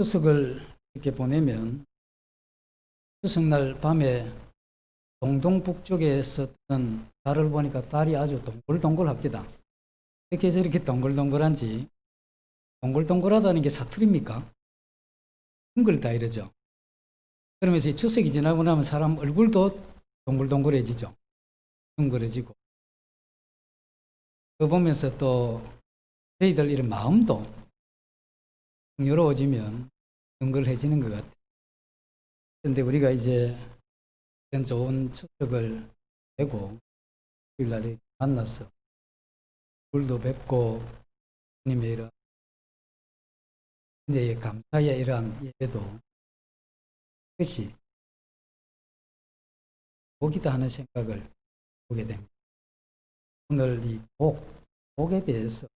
추석을 이렇게 보내면 추석날 밤에 동동북쪽에서 뜨는 달을 보니까 달이 아주 동글동글합니다. 이렇게 저렇게 동글동글한지, 동글동글하다는 게 사투리입니까? 둥글다 이러죠. 그러면서 이 추석이 지나고 나면 사람 얼굴도 동글동글해지죠. 둥글어지고. 그거 보면서 또 저희들 이런 마음도 풍요로워지면 둥글해지는 것 같아요. 그런데 우리가 이제 이런 좋은 추석을 내고 주일날에 만나서 물도 뵙고 주님의 이런 이제 감사의 이러한 예배도 그것이 복이다 하는 생각을 보게 됩니다. 오늘 이 복에 대해서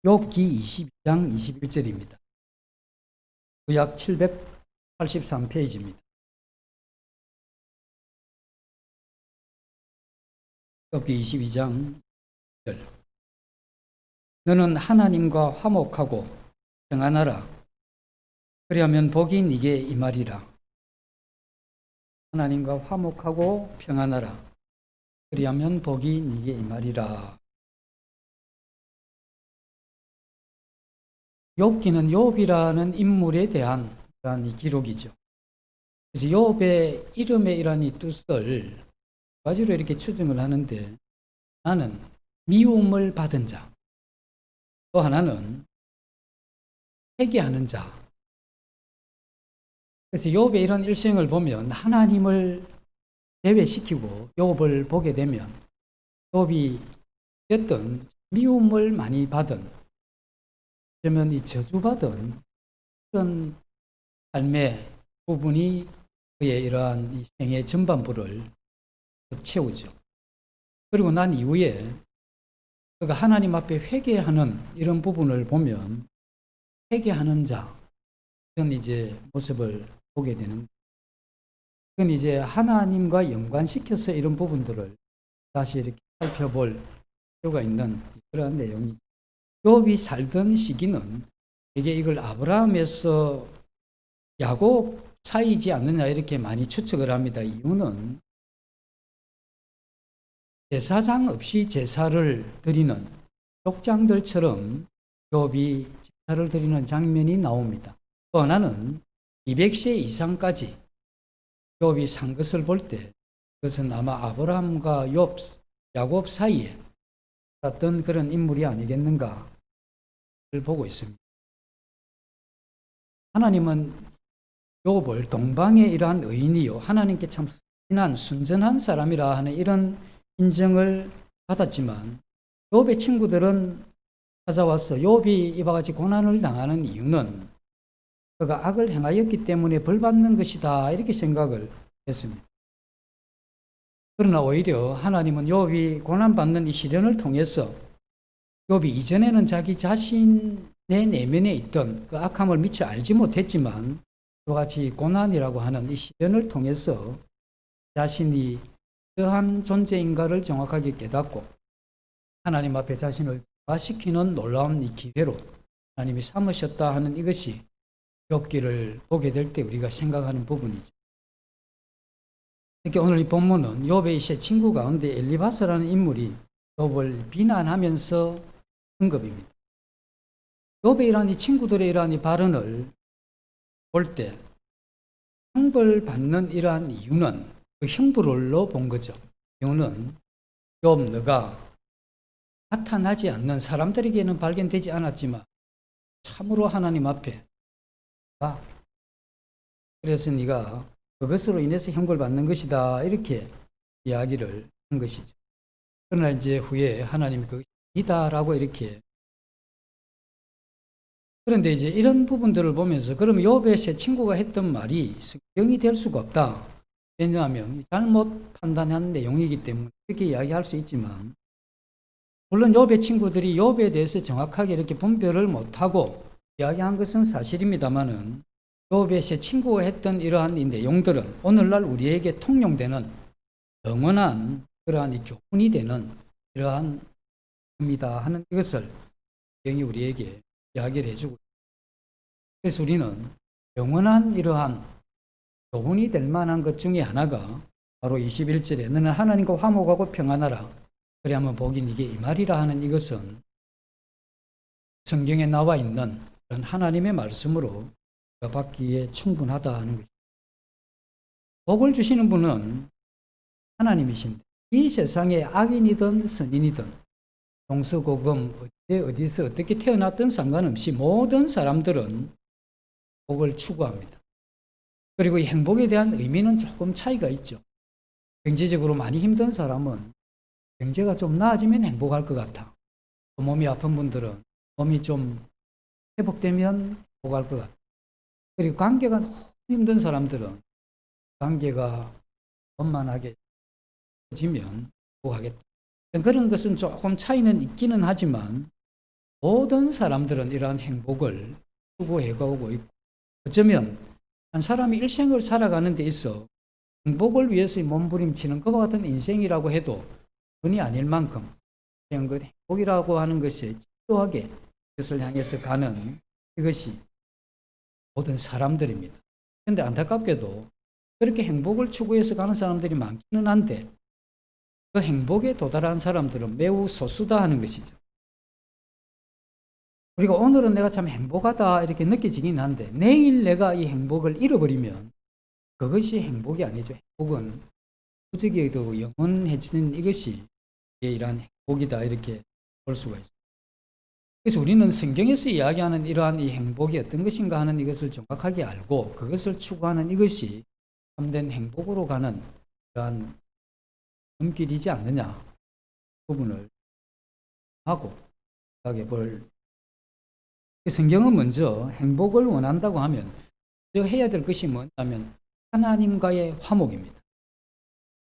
욥기 22장 21절입니다. 구약 783페이지입니다. 욥기 22장 1절. 너는 하나님과 화목하고 평안하라. 그리하면 복이 네게 임하리라. 하나님과 화목하고 평안하라. 그리하면 복이 네게 임하리라. 욥기는 욥이라는 인물에 대한 이 기록이죠. 그래서 욥의 이름의 이러한 이 뜻을 두 가지로 이렇게 추정을 하는데, 하나는 미움을 받은 자, 또 하나는 회개하는 자. 그래서 욥의 이런 일생을 보면 하나님을 제외시키고 욥을 보게 되면 욥이 어쨌든 미움을 많이 받은, 그러면 이 저주받은 그런 삶의 부분이 그의 이러한 이 생의 전반부를 채우죠. 그리고 난 이후에 그가 하나님 앞에 회개하는 이런 부분을 보면 회개하는 자, 그런 이제 모습을 보게 되는, 그건 이제 하나님과 연관시켜서 이런 부분들을 다시 이렇게 살펴볼 필요가 있는 그런 내용이죠. 욥이 살던 시기는 이게 이걸 아브라함에서 야곱 사이지 않느냐 이렇게 많이 추측을 합니다. 이유는 제사장 없이 제사를 드리는 족장들처럼 욥이 제사를 드리는 장면이 나옵니다. 또 하나는 200세 이상까지 욥이 산 것을 볼 때 그것은 아마 아브라함과 야곱 사이에 어떤 그런 인물이 아니겠는가를 보고 있습니다. 하나님은 욥을 동방의 이러한 의인이요 하나님께 참 친한 순전한 사람이라 하는 이런 인정을 받았지만, 욥의 친구들은 찾아와서 욥이 이와 같이 고난을 당하는 이유는 그가 악을 행하였기 때문에 벌받는 것이다 이렇게 생각을 했습니다. 그러나 오히려 하나님은 욥이 고난받는 이 시련을 통해서 욥이 이전에는 자기 자신의 내면에 있던 그 악함을 미처 알지 못했지만 이와 같이 고난이라고 하는 이 시련을 통해서 자신이 어떠한 존재인가를 정확하게 깨닫고 하나님 앞에 자신을 부활시키는 놀라운 이 기회로 하나님이 삼으셨다 하는 이것이 욥기를 보게 될 때 우리가 생각하는 부분이죠. 특히 오늘 이 본문은 욥의 세 친구 가운데 엘리바스라는 인물이 욥을 비난하면서 언급입니다. 욥의 이러한 이 친구들의 이러한 이 발언을 볼 때 형벌받는 이러한 이유는 그 형벌로 본 거죠. 이유는 욥 너가 나타나지 않는, 사람들에게는 발견되지 않았지만 참으로 하나님 앞에 가, 그래서 네가 그것으로 인해서 형벌받는 것이다 이렇게 이야기를 한 것이죠. 그러나 이제 후에 하나님이 그것이 아니다라고 이렇게. 그런데 이제 이런 부분들을 보면서 그럼 욥의 세 친구가 했던 말이 성경이 될 수가 없다. 왜냐하면 잘못 판단한 내용이기 때문에 그렇게 이야기할 수 있지만, 물론 욥의 친구들이 욥에 대해서 정확하게 이렇게 분별을 못하고 이야기한 것은 사실입니다만은 욥의 세 친구가 했던 이러한 이 내용들은 오늘날 우리에게 통용되는 영원한 그러한 이 교훈이 되는 이러한 겁니다 하는 이것을 성경이 우리에게 이야기를 해주고 있습니다. 그래서 우리는 영원한 이러한 교훈이 될 만한 것 중에 하나가 바로 21절에 너는 하나님과 화목하고 평안하라. 그래야만 복인 이게 이 말이라 하는 이것은 성경에 나와 있는 그런 하나님의 말씀으로 받기에 충분하다 하는 것입니다. 복을 주시는 분은 하나님이신데 이 세상에 악인이든 선인이든 동서고금 어디서 어떻게 태어났든 상관없이 모든 사람들은 복을 추구합니다. 그리고 이 행복에 대한 의미는 조금 차이가 있죠. 경제적으로 많이 힘든 사람은 경제가 좀 나아지면 행복할 것 같아. 몸이 아픈 분들은 몸이 좀 회복되면 행복할 것 같아. 그리고 관계가 너무 힘든 사람들은 관계가 원만하게 지면 행복하겠다. 그런 것은 조금 차이는 있기는 하지만 모든 사람들은 이러한 행복을 추구해가고 있고 어쩌면 한 사람이 일생을 살아가는 데 있어 행복을 위해서 몸부림치는 것과 같은 인생이라고 해도 그이 아닐 만큼 그냥 그 행복이라고 하는 것이 지도하게 그것을 향해서 가는 이것이 모든 사람들입니다. 그런데 안타깝게도 그렇게 행복을 추구해서 가는 사람들이 많기는 한데 그 행복에 도달한 사람들은 매우 소수다 하는 것이죠. 그리고 오늘은 내가 참 행복하다 이렇게 느껴지긴 한데 내일 내가 이 행복을 잃어버리면 그것이 행복이 아니죠. 행복은 도적이도 영원해지는 이것이 이러한 행복이다 이렇게 볼 수가 있습니다. 그래서 우리는 성경에서 이야기하는 이러한 이 행복이 어떤 것인가 하는 이것을 정확하게 알고 그것을 추구하는 이것이 참된 행복으로 가는 그러한 길이지 않느냐 부분을 하고 생각해 볼. 성경은 먼저 행복을 원한다고 하면 해야 될 것이 뭐냐면 하나님과의 화목입니다.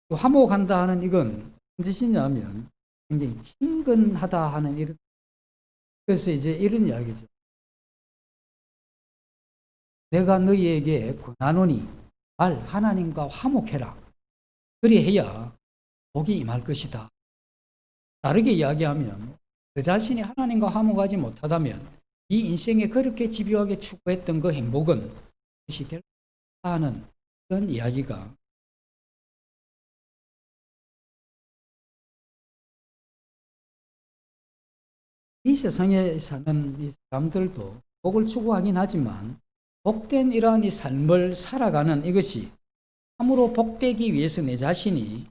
화목한다 하는 이건 무슨 뜻이냐면 굉장히 친근하다 하는 이런. 그래서 이제 이런 이야기죠. 내가 너희에게 권하노니 말 하나님과 화목해라. 그리해야 복이 임할 것이다. 다르게 이야기하면 그 자신이 하나님과 화목하지 못하다면 이 인생에 그렇게 집요하게 추구했던 그 행복은 그것이 될 것이다 하는 그런 이야기가 이 세상에 사는 이 사람들도 복을 추구하긴 하지만 복된 이러한 이 삶을 살아가는 이것이 참으로 복되기 위해서 내 자신이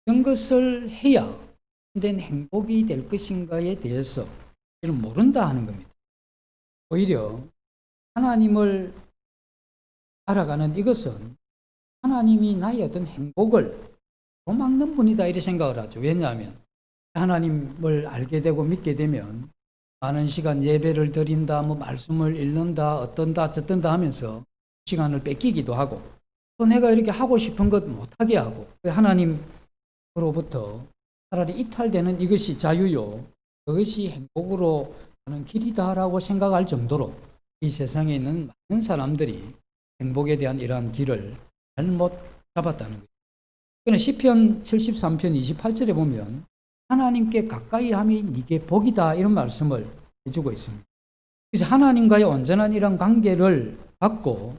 이런 것을 해야 된 행복이 될 것인가에 대해서 모른다 하는 겁니다. 오히려 하나님을 알아가는 이것은 하나님이 나의 어떤 행복을 도막는 분이다 이렇게 생각을 하죠. 왜냐하면 하나님을 알게 되고 믿게 되면 많은 시간 예배를 드린다, 뭐 말씀을 읽는다, 어떤다, 저떤다 하면서 시간을 뺏기기도 하고 또 내가 이렇게 하고 싶은 것 못하게 하고 하나님으로부터 차라리 이탈되는 이것이 자유요. 그것이 행복으로 하는 길이다라고 생각할 정도로 이 세상에 있는 많은 사람들이 행복에 대한 이러한 길을 잘못 잡았다는 거예요. 그러나 시편 73편 28절에 보면 하나님께 가까이 함이 네게 복이다 이런 말씀을 해주고 있습니다. 그래서 하나님과의 온전한 이런 관계를 갖고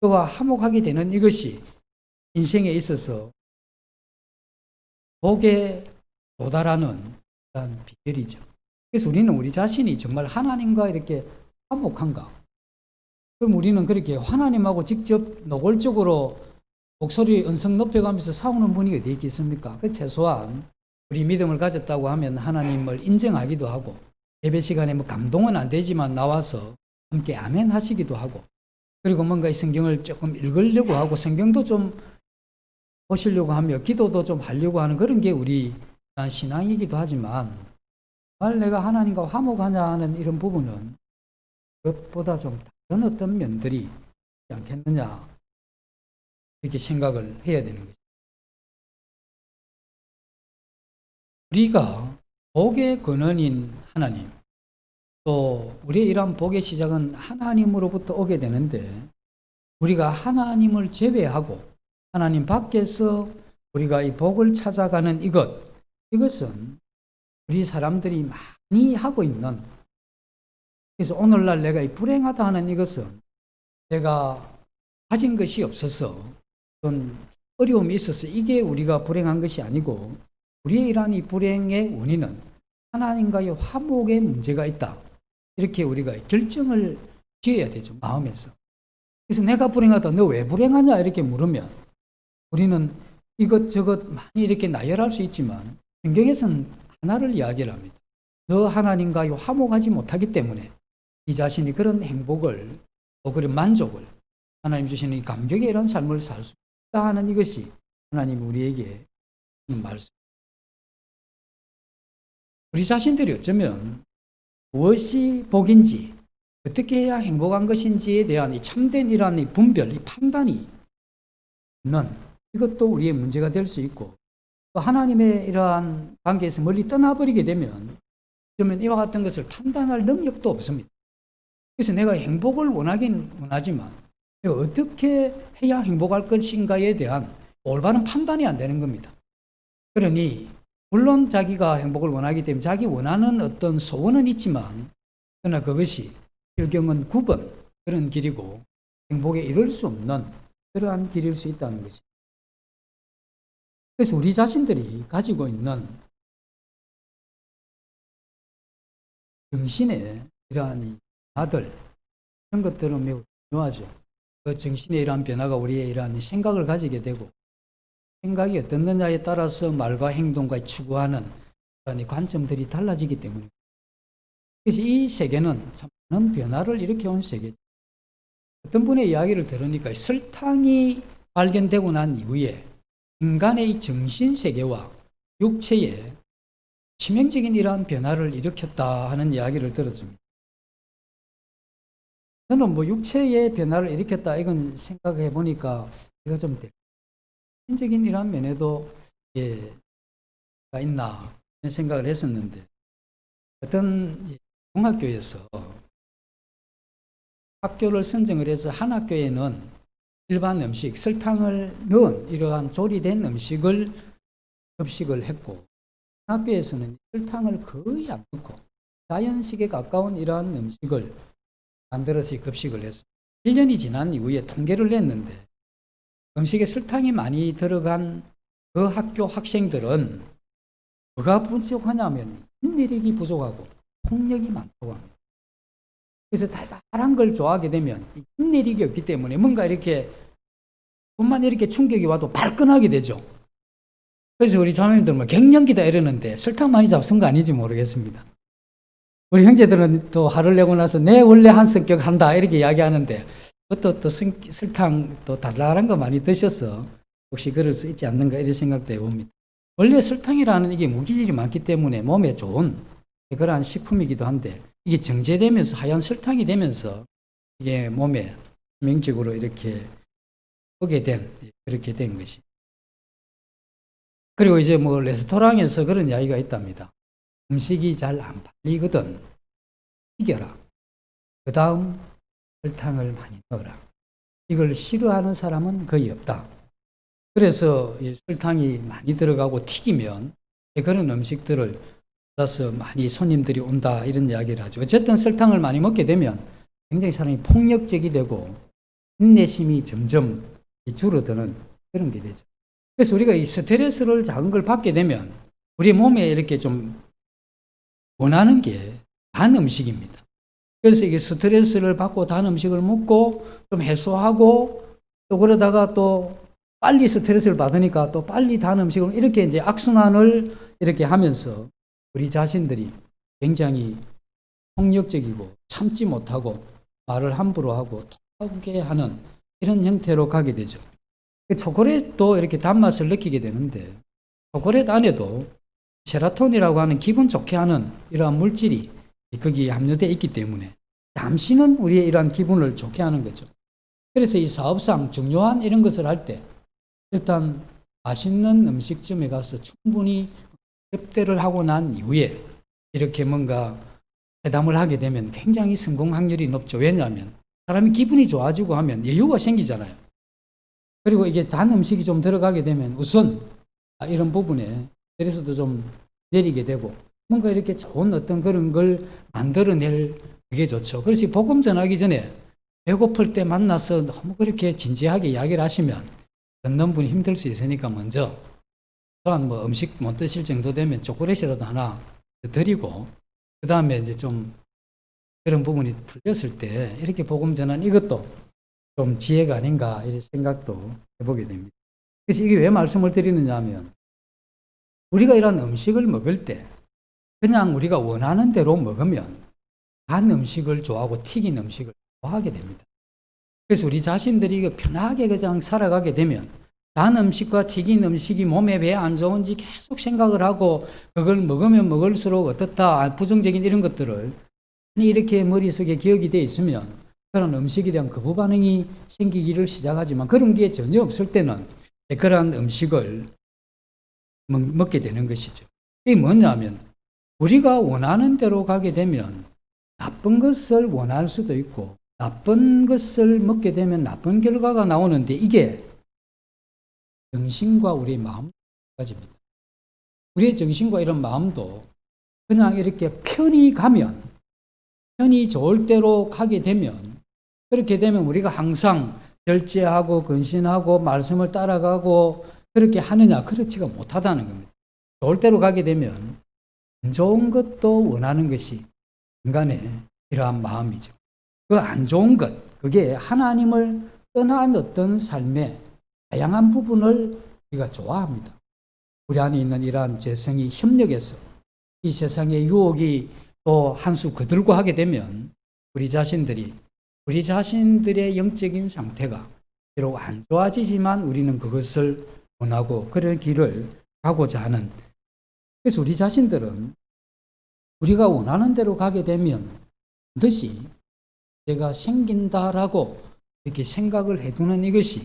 그와 화목하게 되는 이것이 인생에 있어서 복에 도달하는 그런 비결이죠. 그래서 우리는 우리 자신이 정말 하나님과 이렇게 화목한가? 그럼 우리는 그렇게 하나님하고 직접 노골적으로 목소리 음성 높여가면서 싸우는 분이 어디 있겠습니까? 그 최소한 우리 믿음을 가졌다고 하면 하나님을 인정하기도 하고 예배 시간에 뭐 감동은 안 되지만 나와서 함께 아멘 하시기도 하고 그리고 뭔가 이 성경을 조금 읽으려고 하고 성경도 좀 보시려고 하며 기도도 좀 하려고 하는 그런 게 우리 신앙이기도 하지만 정말 내가 하나님과 화목하냐 하는 이런 부분은 그것보다 좀 다른 어떤 면들이 있지 않겠느냐 이렇게 생각을 해야 되는 거죠. 우리가 복의 근원인 하나님 또 우리의 이러한 복의 시작은 하나님으로부터 오게 되는데 우리가 하나님을 제외하고 하나님 밖에서 우리가 이 복을 찾아가는 이것은 우리 사람들이 많이 하고 있는 그래서 오늘날 내가 이 불행하다 하는 이것은 내가 가진 것이 없어서 어떤 어려움이 있어서 이게 우리가 불행한 것이 아니고 우리의 이러한 이 불행의 원인은 하나님과의 화목의 문제가 있다. 이렇게 우리가 결정을 지어야 되죠. 마음에서. 그래서 내가 불행하다. 너 왜 불행하냐? 이렇게 물으면 우리는 이것저것 많이 이렇게 나열할 수 있지만 성경에서는 하나를 이야기를 합니다. 너 하나님과의 화목하지 못하기 때문에 이 자신이 그런 행복을 또 그런 만족을 하나님 주시는 이 감격의 이런 삶을 살 수 있다 하는 이것이 하나님이 우리에게 하는 말씀. 우리 자신들이 어쩌면 무엇이 복인지 어떻게 해야 행복한 것인지에 대한 이 참된 이러한 이 분별, 이 판단이 있는 이것도 우리의 문제가 될 수 있고 또 하나님의 이러한 관계에서 멀리 떠나버리게 되면 그러면 이와 같은 것을 판단할 능력도 없습니다. 그래서 내가 행복을 원하긴 원하지만 내가 어떻게 해야 행복할 것인가에 대한 올바른 판단이 안 되는 겁니다. 그러니 물론 자기가 행복을 원하기 때문에 자기 원하는 어떤 소원은 있지만 그러나 그것이 실경은 9번 그런 길이고 행복에 이를 수 없는 그러한 길일 수 있다는 것입니다. 그래서 우리 자신들이 가지고 있는 정신의 이러한 변화들 이런 것들은 매우 중요하죠. 그 정신의 이러한 변화가 우리의 이러한 생각을 가지게 되고 생각이 어떻느냐에 따라서 말과 행동과 추구하는 그런 관점들이 달라지기 때문에 그래서 이 세계는 참 많은 변화를 일으켜온 세계죠. 어떤 분의 이야기를 들으니까 설탕이 발견되고 난 이후에 인간의 이 정신세계와 육체에 치명적인 이러한 변화를 일으켰다 하는 이야기를 들었습니다. 저는 뭐 육체의 변화를 일으켰다 이건 생각해 보니까 이거 좀 정신적인 이러한 면에도 가 있나 생각을 했었는데 어떤 중학교에서 학교를 선정을 해서 한 학교에는 일반 음식, 설탕을 넣은 이러한 조리된 음식을 급식을 했고 학교에서는 설탕을 거의 안 넣고 자연식에 가까운 이러한 음식을 만들어서 급식을 했습니다. 1년이 지난 이후에 통계를 냈는데 음식에 설탕이 많이 들어간 그 학교 학생들은 뭐가 부족하냐면 인내력이 부족하고 폭력이 많다고 합니다. 그래서 달달한 걸 좋아하게 되면 인내력이 없기 때문에 뭔가 이렇게 좀만 이렇게 충격이 와도 발끈하게 되죠. 그래서 우리 자매님들 뭐 갱년기다 이러는데 설탕 많이 잡순 거 아닌지 모르겠습니다. 우리 형제들은 또 화를 내고 나서 내 원래 한 성격 한다 이렇게 이야기하는데 또 설탕 또 달달한 거 많이 드셔서 혹시 그럴 수 있지 않는가 이런 생각도 해봅니다. 원래 설탕이라는 이게 무기질이 많기 때문에 몸에 좋은 그러한 식품이기도 한데 이게 정제되면서 하얀 설탕이 되면서 이게 몸에 치명적으로 이렇게 오게 된 그렇게 된 것이. 그리고 이제 뭐 레스토랑에서 그런 이야기가 있답니다. 음식이 잘 안 팔리거든 튀겨라. 그 다음 설탕을 많이 넣어라. 이걸 싫어하는 사람은 거의 없다. 그래서 이 설탕이 많이 들어가고 튀기면 그런 음식들을 받아서 많이 손님들이 온다 이런 이야기를 하죠. 어쨌든 설탕을 많이 먹게 되면 굉장히 사람이 폭력적이 되고 인내심이 점점 줄어드는 그런 게 되죠. 그래서 우리가 이 스트레스를 작은 걸 받게 되면 우리 몸에 이렇게 좀 원하는 게 단 음식입니다. 그래서 이게 스트레스를 받고 단 음식을 먹고 좀 해소하고 또 그러다가 또 빨리 스트레스를 받으니까 또 빨리 단 음식을 이렇게 이제 악순환을 이렇게 하면서 우리 자신들이 굉장히 폭력적이고 참지 못하고 말을 함부로 하고 토하게 하는 이런 형태로 가게 되죠. 초콜릿도 이렇게 단맛을 느끼게 되는데 초콜릿 안에도 세라토닌이라고 하는 기분 좋게 하는 이러한 물질이 거기에 함유되어 있기 때문에 잠시는 우리의 이러한 기분을 좋게 하는 거죠. 그래서 이 사업상 중요한 이런 것을 할 때 일단 맛있는 음식점에 가서 충분히 접대를 하고 난 이후에 이렇게 뭔가 회담을 하게 되면 굉장히 성공 확률이 높죠. 왜냐하면 사람이 기분이 좋아지고 하면 여유가 생기잖아요. 그리고 이게 단 음식이 좀 들어가게 되면 우선 이런 부분에 스트레스도 좀 내리게 되고 뭔가 이렇게 좋은 어떤 그런 걸 만들어낼 그게 좋죠. 그래서 복음 전하기 전에 배고플 때 만나서 너무 그렇게 진지하게 이야기를 하시면 듣는 분이 힘들 수 있으니까 먼저 또한 뭐 음식 못 드실 정도 되면 초콜릿이라도 하나 드리고 그 다음에 이제 좀 그런 부분이 풀렸을 때 이렇게 복음 전한 이것도 좀 지혜가 아닌가 이런 생각도 해보게 됩니다. 그래서 이게 왜 말씀을 드리느냐 하면 우리가 이런 음식을 먹을 때 그냥 우리가 원하는 대로 먹으면 단 음식을 좋아하고 튀긴 음식을 좋아하게 됩니다. 그래서 우리 자신들이 편하게 그냥 살아가게 되면 단 음식과 튀긴 음식이 몸에 왜 안 좋은지 계속 생각을 하고 그걸 먹으면 먹을수록 어떻다 부정적인 이런 것들을 이렇게 머릿속에 기억이 돼 있으면 그런 음식에 대한 거부 반응이 생기기를 시작하지만 그런 게 전혀 없을 때는 그런 음식을 먹게 되는 것이죠. 이게 뭐냐면 우리가 원하는 대로 가게 되면 나쁜 것을 원할 수도 있고 나쁜 것을 먹게 되면 나쁜 결과가 나오는데 이게 정신과 우리의 마음가짐입니다. 우리의 정신과 이런 마음도 그냥 이렇게 편히 가면 편히 좋을 대로 가게 되면 그렇게 되면 우리가 항상 절제하고 근신하고 말씀을 따라가고 그렇게 하느냐 그렇지가 못하다는 겁니다. 좋을 대로 가게 되면 안 좋은 것도 원하는 것이 인간의 이러한 마음이죠. 그 안 좋은 것, 그게 하나님을 떠난 어떤 삶의 다양한 부분을 우리가 좋아합니다. 우리 안에 있는 이러한 죄성이 협력해서 이 세상의 유혹이 또 한 수 거들고 하게 되면 우리 자신들의 영적인 상태가 비록 안 좋아지지만 우리는 그것을 원하고 그런 길을 가고자 하는 그래서 우리 자신들은 우리가 원하는 대로 가게 되면 반드시 내가 생긴다라고 이렇게 생각을 해두는 이것이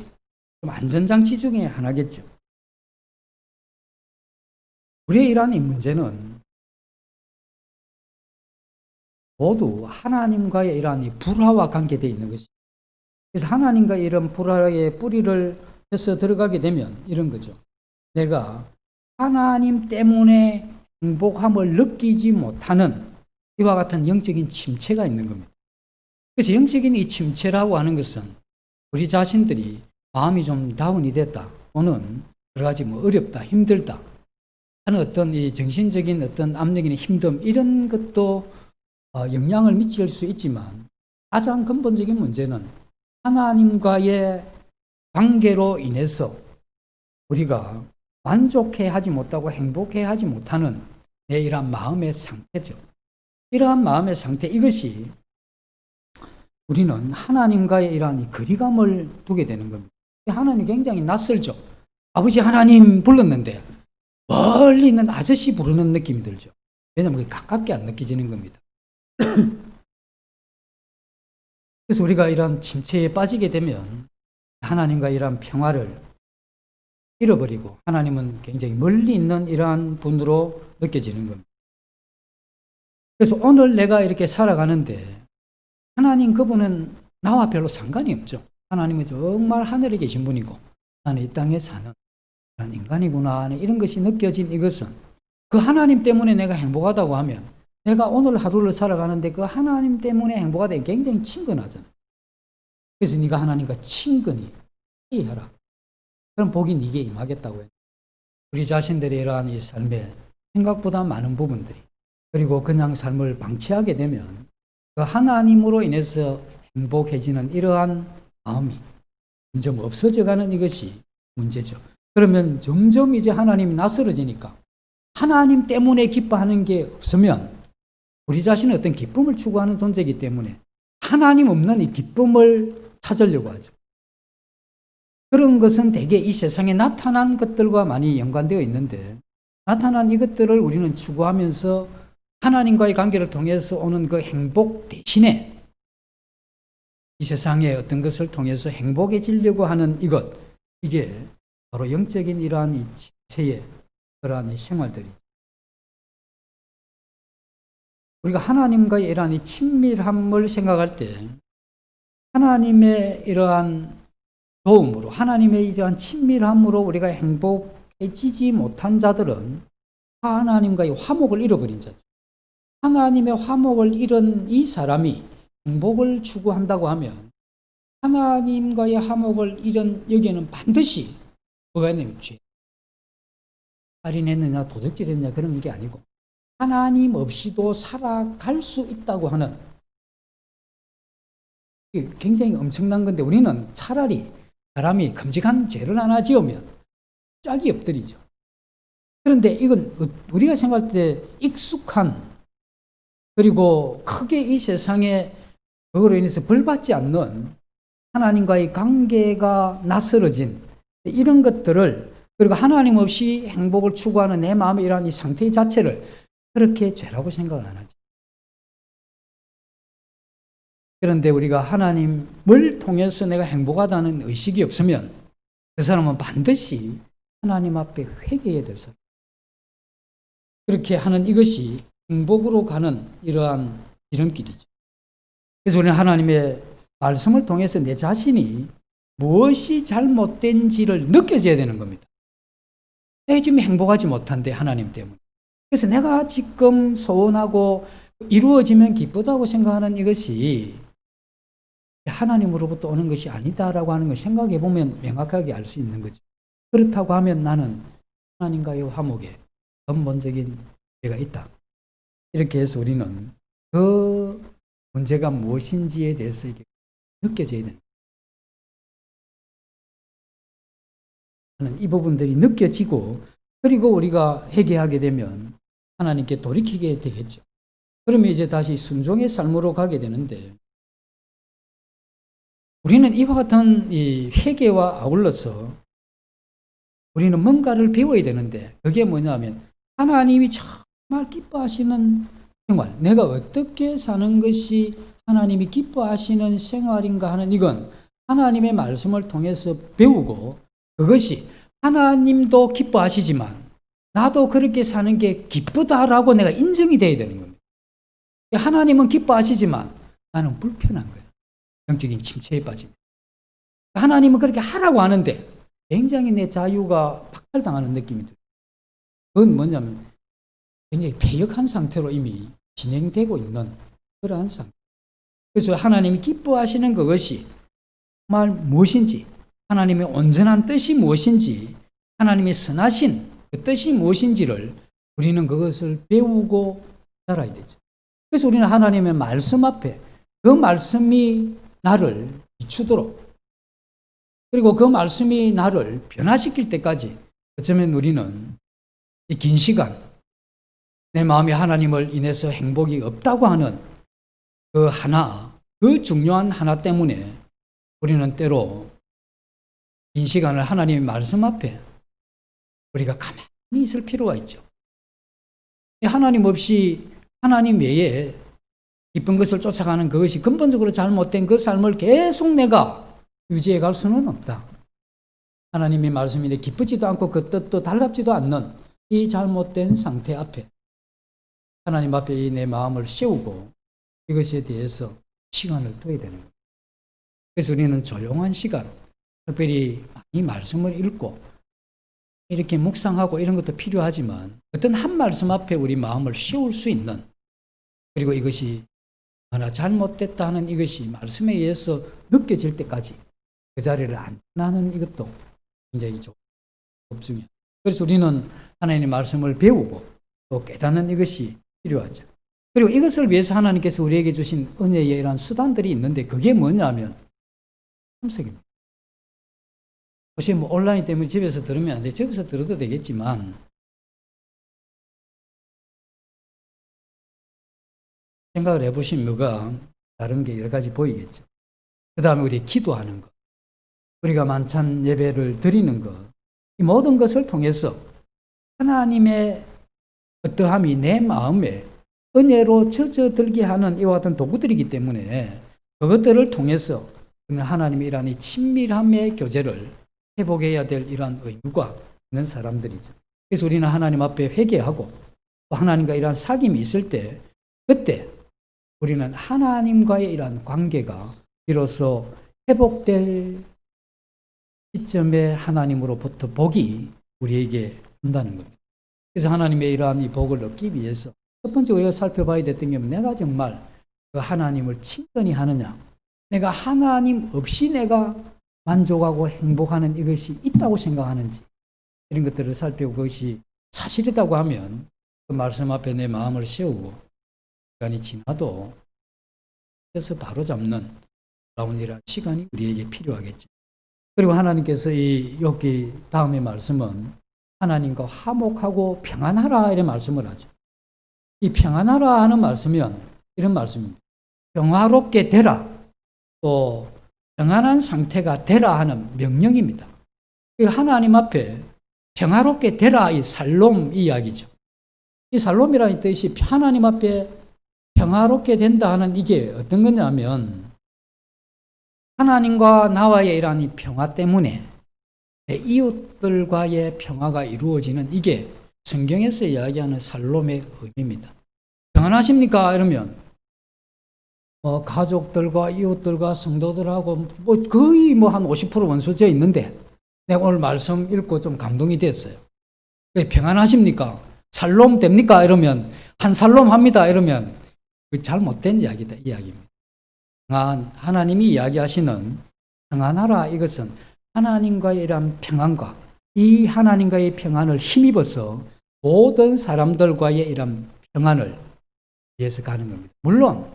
좀 안전장치 중에 하나겠죠. 우리의 이러한 이 문제는 모두 하나님과의 이러한 이 불화와 관계되어 있는 것입니다. 그래서 하나님과 이런 불화의 뿌리를 해서 들어가게 되면 이런 거죠. 내가 하나님 때문에 행복함을 느끼지 못하는 이와 같은 영적인 침체가 있는 겁니다. 그래서 영적인 이 침체라고 하는 것은 우리 자신들이 마음이 좀 다운이 됐다 또는 여러 가지 뭐 어렵다 힘들다 하는 어떤 이 정신적인 어떤 압력이나 힘듦 이런 것도 영향을 미칠 수 있지만 가장 근본적인 문제는 하나님과의 관계로 인해서 우리가 만족해 하지 못하고 행복해 하지 못하는 이러한 마음의 상태죠. 이러한 마음의 상태 이것이 우리는 하나님과의 이러한 이 거리감을 두게 되는 겁니다. 하나님 굉장히 낯설죠. 아버지 하나님 불렀는데 멀리 있는 아저씨 부르는 느낌이 들죠. 왜냐하면 그게 가깝게 안 느껴지는 겁니다. 그래서 우리가 이런 침체에 빠지게 되면 하나님과 이러한 평화를 잃어버리고 하나님은 굉장히 멀리 있는 이러한 분으로 느껴지는 겁니다. 그래서 오늘 내가 이렇게 살아가는데 하나님 그분은 나와 별로 상관이 없죠. 하나님은 정말 하늘에 계신 분이고 나는 이 땅에 사는 그런 인간이구나 이런 것이 느껴진 이것은 그 하나님 때문에 내가 행복하다고 하면 내가 오늘 하루를 살아가는데 그 하나님 때문에 행복하다 굉장히 친근하잖아요. 그래서 네가 하나님과 친근히 해라. 그럼 복이 네게 임하겠다고 해요. 우리 자신들의 이러한 이 삶에 생각보다 많은 부분들이 그리고 그냥 삶을 방치하게 되면 그 하나님으로 인해서 행복해지는 이러한 마음이 점점 없어져가는 이것이 문제죠. 그러면 점점 이제 하나님이 낯설어지니까 하나님 때문에 기뻐하는 게 없으면 우리 자신은 어떤 기쁨을 추구하는 존재이기 때문에 하나님 없는 이 기쁨을 찾으려고 하죠. 그런 것은 대개 이 세상에 나타난 것들과 많이 연관되어 있는데 나타난 이것들을 우리는 추구하면서 하나님과의 관계를 통해서 오는 그 행복 대신에 이 세상의 어떤 것을 통해서 행복해지려고 하는 이게 바로 영적인 이러한 이 지체의 그러한 생활들이죠. 우리가 하나님과의 이러한 이 친밀함을 생각할 때 하나님의 이러한 도움으로 하나님의 이러한 친밀함으로 우리가 행복해지지 못한 자들은 하나님과의 화목을 잃어버린 자죠. 하나님의 화목을 잃은 이 사람이 행복을 추구한다고 하면 하나님과의 화목을 잃은 여기에는 반드시 뭐가 있냐면 죄. 살인했느냐 도적질했느냐 그런 게 아니고 하나님 없이도 살아갈 수 있다고 하는 굉장히 엄청난 건데 우리는 차라리 사람이 끔찍한 죄를 하나 지으면 짝이 엎드리죠. 그런데 이건 우리가 생각할 때 익숙한 그리고 크게 이 세상에 그거로 인해서 벌받지 않는 하나님과의 관계가 낯설어진 이런 것들을 그리고 하나님 없이 행복을 추구하는 내 마음의 이러한 이 상태 자체를 그렇게 죄라고 생각을 안 하죠. 그런데 우리가 하나님을 통해서 내가 행복하다는 의식이 없으면 그 사람은 반드시 하나님 앞에 회개해야 될 사람. 그렇게 하는 이것이 행복으로 가는 이러한 지름길이죠. 그래서 우리는 하나님의 말씀을 통해서 내 자신이 무엇이 잘못된지를 느껴져야 되는 겁니다. 내가 지금 행복하지 못한데 하나님 때문에. 그래서 내가 지금 소원하고 이루어지면 기쁘다고 생각하는 이것이 하나님으로부터 오는 것이 아니다라고 하는 걸 생각해 보면 명확하게 알 수 있는 거죠. 그렇다고 하면 나는 하나님과의 화목에 근본적인 문제가 있다. 이렇게 해서 우리는 그 문제가 무엇인지에 대해서 이게 느껴져야 된다. 이 부분들이 느껴지고 그리고 우리가 회개하게 되면 하나님께 돌이키게 되겠죠. 그러면 이제 다시 순종의 삶으로 가게 되는데 우리는 이와 같은 이 회개와 아울러서 우리는 뭔가를 배워야 되는데 그게 뭐냐면 하나님이 정말 기뻐하시는 생활, 내가 어떻게 사는 것이 하나님이 기뻐하시는 생활인가 하는 이건 하나님의 말씀을 통해서 배우고 그것이 하나님도 기뻐하시지만 나도 그렇게 사는 게 기쁘다라고 내가 인정이 돼야 되는 겁니다. 하나님은 기뻐하시지만 나는 불편한 거예요. 영적인 침체에 빠집니다. 하나님은 그렇게 하라고 하는데 굉장히 내 자유가 박탈당하는 느낌이 들어요. 그건 뭐냐면 굉장히 패역한 상태로 이미 진행되고 있는 그러한 상태. 그래서 하나님이 기뻐하시는 그것이 정말 무엇인지 하나님의 온전한 뜻이 무엇인지 하나님의 선하신 그 뜻이 무엇인지를 우리는 그것을 배우고 살아야 되죠. 그래서 우리는 하나님의 말씀 앞에 그 말씀이 나를 비추도록 그리고 그 말씀이 나를 변화시킬 때까지 어쩌면 우리는 이 긴 시간 내 마음에 하나님을 인해서 행복이 없다고 하는 그 중요한 하나 때문에 우리는 때로 긴 시간을 하나님의 말씀 앞에 우리가 가만히 있을 필요가 있죠. 하나님 없이 하나님 외에 기쁜 것을 쫓아가는 그것이 근본적으로 잘못된 그 삶을 계속 내가 유지해 갈 수는 없다. 하나님의 말씀이 기쁘지도 않고 그 뜻도 달갑지도 않는 이 잘못된 상태 앞에 하나님 앞에 내 마음을 세우고 이것에 대해서 시간을 둬야 되는 거예요. 그래서 우리는 조용한 시간, 특별히 많이 말씀을 읽고 이렇게 묵상하고 이런 것도 필요하지만 어떤 한 말씀 앞에 우리 마음을 세울 수 있는 그리고 이것이 하나 잘못됐다 하는 이것이 말씀에 의해서 느껴질 때까지 그 자리를 안 나는 이것도 굉장히 좀 중요해요. 그래서 우리는 하나님의 말씀을 배우고 또 깨닫는 이것이 필요하죠. 그리고 이것을 위해서 하나님께서 우리에게 주신 은혜의 이러한 수단들이 있는데 그게 뭐냐면 참석입니다. 혹시 뭐 온라인 때문에 집에서 들으면 안 돼. 집에서 들어도 되겠지만 생각을 해보시면 뭐가 다른 게 여러 가지 보이겠죠. 그 다음에 우리 기도하는 것, 우리가 만찬 예배를 드리는 것, 이 모든 것을 통해서 하나님의 어떠함이 내 마음에 은혜로 젖어들게 하는 이와 같은 도구들이기 때문에 그것들을 통해서 하나님의 이러한 이 친밀함의 교제를 회복해야 될 이러한 의무가 있는 사람들이죠. 그래서 우리는 하나님 앞에 회개하고 또 하나님과 이러한 사귐이 있을 때 그때 우리는 하나님과의 이러한 관계가 비로소 회복될 시점에 하나님으로부터 복이 우리에게 온다는 겁니다. 그래서 하나님의 이러한 이 복을 얻기 위해서 첫 번째 우리가 살펴봐야 됐던 게 내가 정말 그 하나님을 친근히 하느냐, 내가 하나님 없이 내가 만족하고 행복하는 이것이 있다고 생각하는지, 이런 것들을 살펴보고 그것이 사실이라고 하면 그 말씀 앞에 내 마음을 세우고 시간이 지나도 그래서 바로 잡는 라운이라는 시간이 우리에게 필요하겠죠. 그리고 하나님께서 이 여기 다음의 말씀은 하나님과 화목하고 평안하라 이런 말씀을 하죠. 이 평안하라 하는 말씀은 이런 말씀입니다. 평화롭게 되라, 또 평안한 상태가 되라 하는 명령입니다. 하나님 앞에 평화롭게 되라, 이 살롬 이야기죠. 이 살롬이라는 뜻이 하나님 앞에 평화롭게 된다 하는 이게 어떤 거냐면 하나님과 나와의 이러한 이 평화 때문에 내 이웃들과의 평화가 이루어지는 이게 성경에서 이야기하는 살롬의 의미입니다. 평안하십니까? 이러면 가족들과 이웃들과 성도들하고 거의 한 50% 원수되어 있는데 내가 오늘 말씀 읽고 좀 감동이 됐어요. 평안하십니까? 살롬 됩니까? 이러면 한 살롬 합니다. 이러면 잘못된 이야기다, 이야기입니다. 하나님이 이야기하시는 평안하라, 이것은 하나님과의 이러한 평안과 이 하나님과의 평안을 힘입어서 모든 사람들과의 이러한 평안을 위해서 가는 겁니다. 물론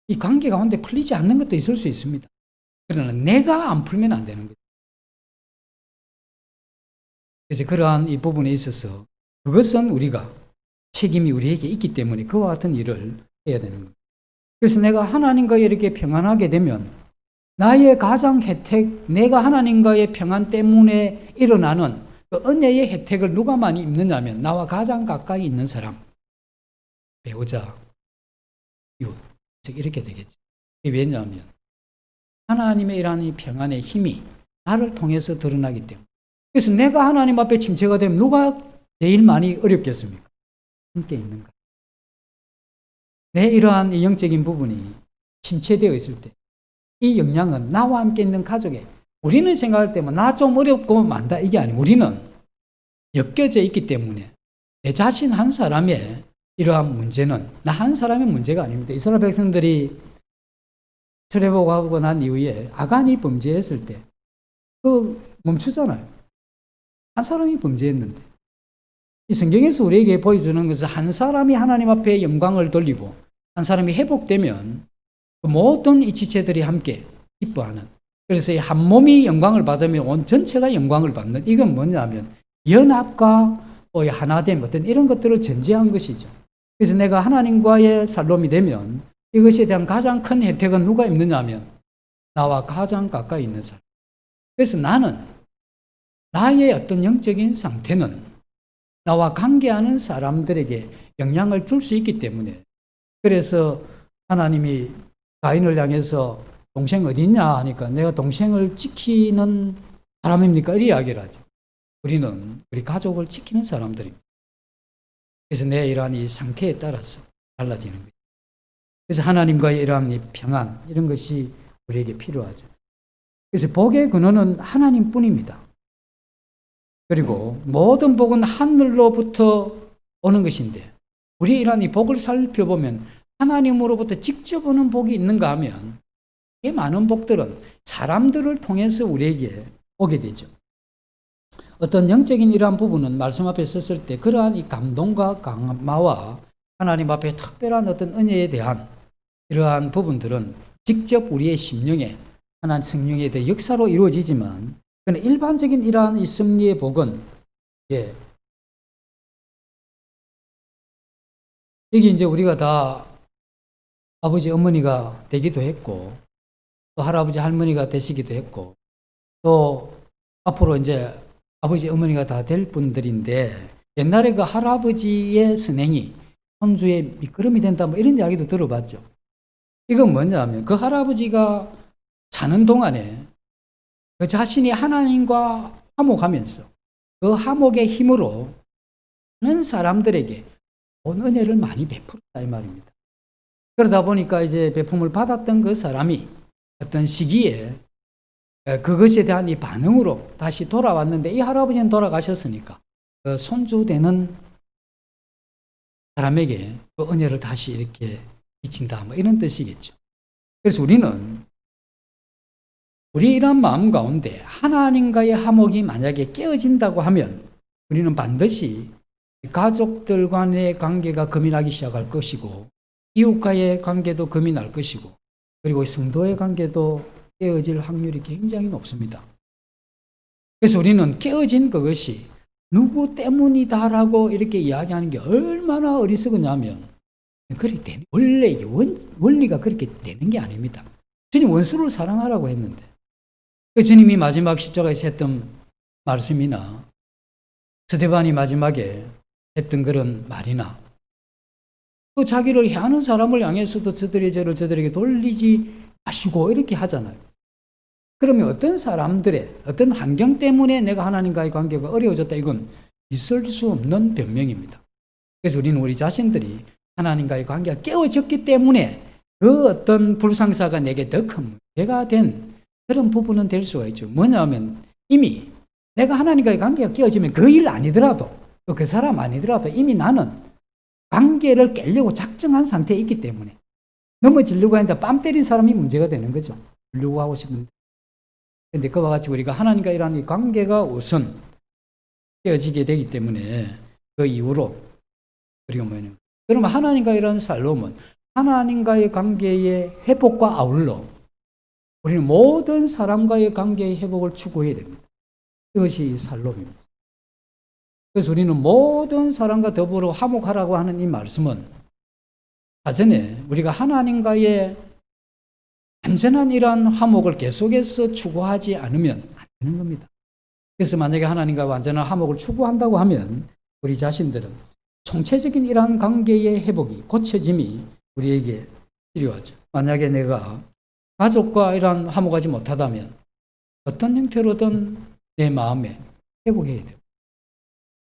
이 관계 가운데 풀리지 않는 것도 있을 수 있습니다. 그러나 내가 안 풀면 안 되는 거죠. 그래서 그러한 이 부분에 있어서 그것은 우리가 책임이 우리에게 있기 때문에 그와 같은 일을 해야 되는 겁니다. 그래서 내가 하나님과 이렇게 평안하게 되면 나의 가장 혜택, 내가 하나님과의 평안 때문에 일어나는 그 은혜의 혜택을 누가 많이 입느냐면 나와 가장 가까이 있는 사람, 배우자, 이웃, 즉 이렇게 되겠죠. 왜냐하면 하나님의 이러한 이 평안의 힘이 나를 통해서 드러나기 때문에. 그래서 내가 하나님 앞에 침체가 되면 누가 제일 많이 어렵겠습니까? 함께 있는 것. 내 이러한 이 영적인 부분이 침체되어 있을 때 이 영향은 나와 함께 있는 가족에, 우리는 생각할 때면 나 좀 어렵고 만다 이게 아니고 우리는 엮여져 있기 때문에 내 자신 한 사람의 이러한 문제는 나 한 사람의 문제가 아닙니다. 이스라엘 백성들이 출애굽하고 난 이후에 아간이 범죄했을 때 멈추잖아요. 한 사람이 범죄했는데 이 성경에서 우리에게 보여주는 것은 한 사람이 하나님 앞에 영광을 돌리고 한 사람이 회복되면 그 모든 이 지체들이 함께 기뻐하는, 그래서 이 한 몸이 영광을 받으면 온 전체가 영광을 받는, 이건 뭐냐면 연합과 하나됨, 어떤 이런 것들을 전제한 것이죠. 그래서 내가 하나님과의 살롬이 되면 이것에 대한 가장 큰 혜택은 누가 있느냐 하면 나와 가장 가까이 있는 사람. 그래서 나는 나의 어떤 영적인 상태는 나와 관계하는 사람들에게 영향을 줄 수 있기 때문에, 그래서 하나님이 가인을 향해서 동생 어디 있냐 하니까 내가 동생을 지키는 사람입니까? 이렇게 이야기를 하죠. 우리는 우리 가족을 지키는 사람들입니다. 그래서 내 이러한 이 상태에 따라서 달라지는 거예요. 그래서 하나님과의 이러한 이 평안, 이런 것이 우리에게 필요하죠. 그래서 복의 근원은 하나님뿐입니다. 그리고 모든 복은 하늘로부터 오는 것인데 우리 이러한 이 복을 살펴보면 하나님으로부터 직접 오는 복이 있는가 하면 이 많은 복들은 사람들을 통해서 우리에게 오게 되죠. 어떤 영적인 이러한 부분은 말씀 앞에 섰을 때 그러한 이 감동과 감화와 하나님 앞에 특별한 어떤 은혜에 대한 이러한 부분들은 직접 우리의 심령에 하나님 성령에 대해 역사로 이루어지지만 그러나 일반적인 이러한 이 승리의 복은 여기 이제 우리가 다 아버지 어머니가 되기도 했고 또 할아버지 할머니가 되시기도 했고 또 앞으로 이제 아버지 어머니가 다 될 분들인데 옛날에 그 할아버지의 선행이 손주의 미끄럼이 된다 뭐 이런 이야기도 들어봤죠. 이건 뭐냐면 그 할아버지가 사는 동안에 그 자신이 하나님과 화목하면서 그 화목의 힘으로 많은 사람들에게 온 은혜를 많이 베풀었다 이 말입니다. 그러다 보니까 이제 베품을 받았던 그 사람이 어떤 시기에 그것에 대한 이 반응으로 다시 돌아왔는데 이 할아버지는 돌아가셨으니까 그 손주되는 사람에게 그 은혜를 다시 이렇게 비친다. 뭐 이런 뜻이겠죠. 그래서 우리는 우리 이런 마음 가운데 하나님과의 화목이 만약에 깨어진다고 하면 우리는 반드시 가족들 간의 관계가 금이 나기 시작할 것이고 이웃과의 관계도 금이 날 것이고 그리고 성도의 관계도 깨어질 확률이 굉장히 높습니다. 그래서 우리는 깨어진 그것이 누구 때문이다라고 이렇게 이야기하는 게 얼마나 어리석으냐면 그렇게 되는, 원래 원리가 그렇게 되는 게 아닙니다. 주님 원수를 사랑하라고 했는데 그 주님이 마지막 십자가에서 했던 말씀이나 스데반이 마지막에 했던 그런 말이나 또 자기를 해하는 사람을 향해서도 저들의 죄를 저들에게 돌리지 마시고 이렇게 하잖아요. 그러면 어떤 사람들의 어떤 환경 때문에 내가 하나님과의 관계가 어려워졌다 이건 있을 수 없는 변명입니다. 그래서 우리는 우리 자신들이 하나님과의 관계가 깨어졌기 때문에 그 어떤 불상사가 내게 더 큰 문제가 된 그런 부분은 될 수가 있죠. 뭐냐면 이미 내가 하나님과의 관계가 깨어지면 그 일 아니더라도 그 사람 아니더라도 이미 나는 관계를 깨려고 작정한 상태에 있기 때문에 넘어지려고 하는데 뺨 때린 사람이 문제가 되는 거죠. 주려고 하고 싶은데. 근데 그와 같이 우리가 하나님과 이라는 관계가 우선 깨어지게 되기 때문에 그 이후로 그리고 뭐냐 그러면 하나님과 이라는 살롬은 하나님과의 관계의 회복과 아울러 우리는 모든 사람과의 관계의 회복을 추구해야 됩니다. 이것이 살롬입니다. 그래서 우리는 모든 사람과 더불어 화목하라고 하는 이 말씀은 사전에 우리가 하나님과의 완전한 이러한 화목을 계속해서 추구하지 않으면 안 되는 겁니다. 그래서 만약에 하나님과 완전한 화목을 추구한다고 하면 우리 자신들은 총체적인 이러한 관계의 회복이 고쳐짐이 우리에게 필요하죠. 만약에 내가 가족과 이러한 화목하지 못하다면 어떤 형태로든 내 마음에 회복해야 돼요.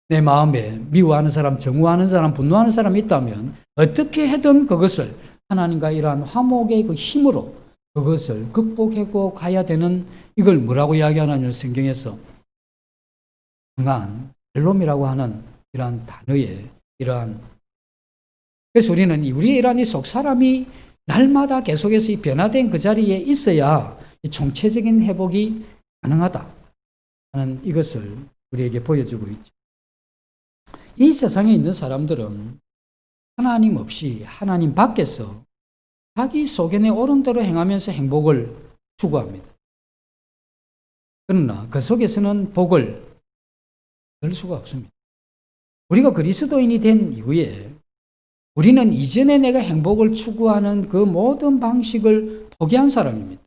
내 마음에 미워하는 사람, 정오하는 사람, 분노하는 사람이 있다면 어떻게 해든 그것을 하나님과 이러한 화목의 그 힘으로 그것을 극복하고 가야 되는 이걸 뭐라고 이야기하냐면 성경에서 강한 샬롬이라고 하는 이러한 단어에 이러한 그래서 우리는 우리의 이러한 이 속 사람이 날마다 계속해서 이 변화된 그 자리에 있어야 이 총체적인 회복이 가능하다 하는 이것을 우리에게 보여주고 있죠. 이 세상에 있는 사람들은 하나님 없이 하나님 밖에서 자기 소견에 옳은 대로 행하면서 행복을 추구합니다. 그러나 그 속에서는 복을 얻을 수가 없습니다. 우리가 그리스도인이 된 이후에 우리는 이전에 내가 행복을 추구하는 그 모든 방식을 포기한 사람입니다.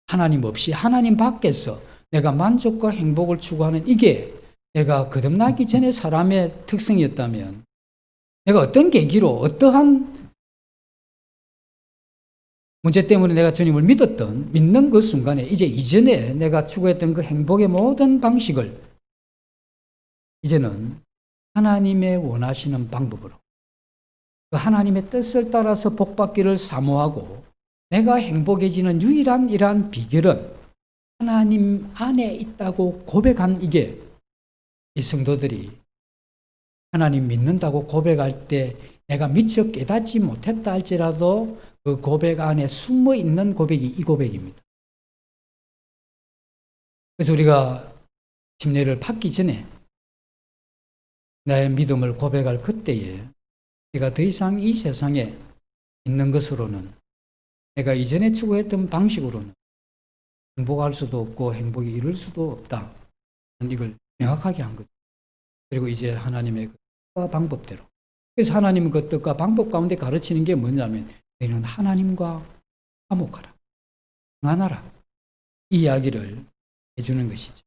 하나님 없이 하나님 밖에서 내가 만족과 행복을 추구하는 이게 내가 거듭나기 전에 사람의 특성이었다면 내가 어떤 계기로 어떠한 문제 때문에 내가 주님을 믿는 그 순간에 이제 이전에 내가 추구했던 그 행복의 모든 방식을 이제는 하나님의 원하시는 방법으로 그 하나님의 뜻을 따라서 복받기를 사모하고 내가 행복해지는 유일한 이러한 비결은 하나님 안에 있다고 고백한 이게 이 성도들이 하나님 믿는다고 고백할 때 내가 미처 깨닫지 못했다 할지라도 그 고백 안에 숨어 있는 고백이 이 고백입니다. 그래서 우리가 침례를 받기 전에 나의 믿음을 고백할 그때에 내가 더 이상 이 세상에 있는 것으로는 내가 이전에 추구했던 방식으로는 행복할 수도 없고 행복이 이룰 수도 없다. 이걸 명확하게 한 거죠. 그리고 이제 하나님의 뜻과 방법대로. 그래서 하나님은 그 뜻과 방법 가운데 가르치는 게 뭐냐면 너희는 하나님과 화목하라. 평안하라. 이 이야기를 해주는 것이죠.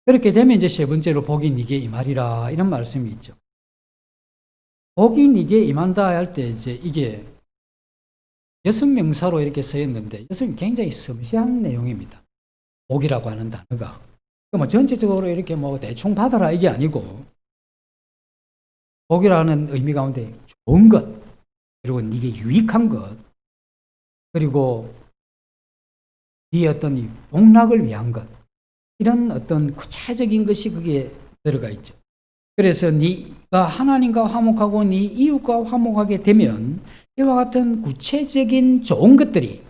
그렇게 되면 이제 세 번째로 복이 네게 임하리라 이런 말씀이 있죠. 복이 네게 임한다 할 때 이제 이게 여성 명사로 이렇게 써 있는데 여성이 굉장히 섬세한 내용입니다. 복이라고 하는 단어가. 뭐 전체적으로 이렇게 뭐 대충 받아라 이게 아니고 복이라는 의미 가운데 좋은 것 그리고 네게 유익한 것 그리고 네 어떤 이 복락을 위한 것 이런 어떤 구체적인 것이 거기에 들어가 있죠. 그래서 네 하나님과 화목하고 네 이웃과 화목하게 되면 이와 같은 구체적인 좋은 것들이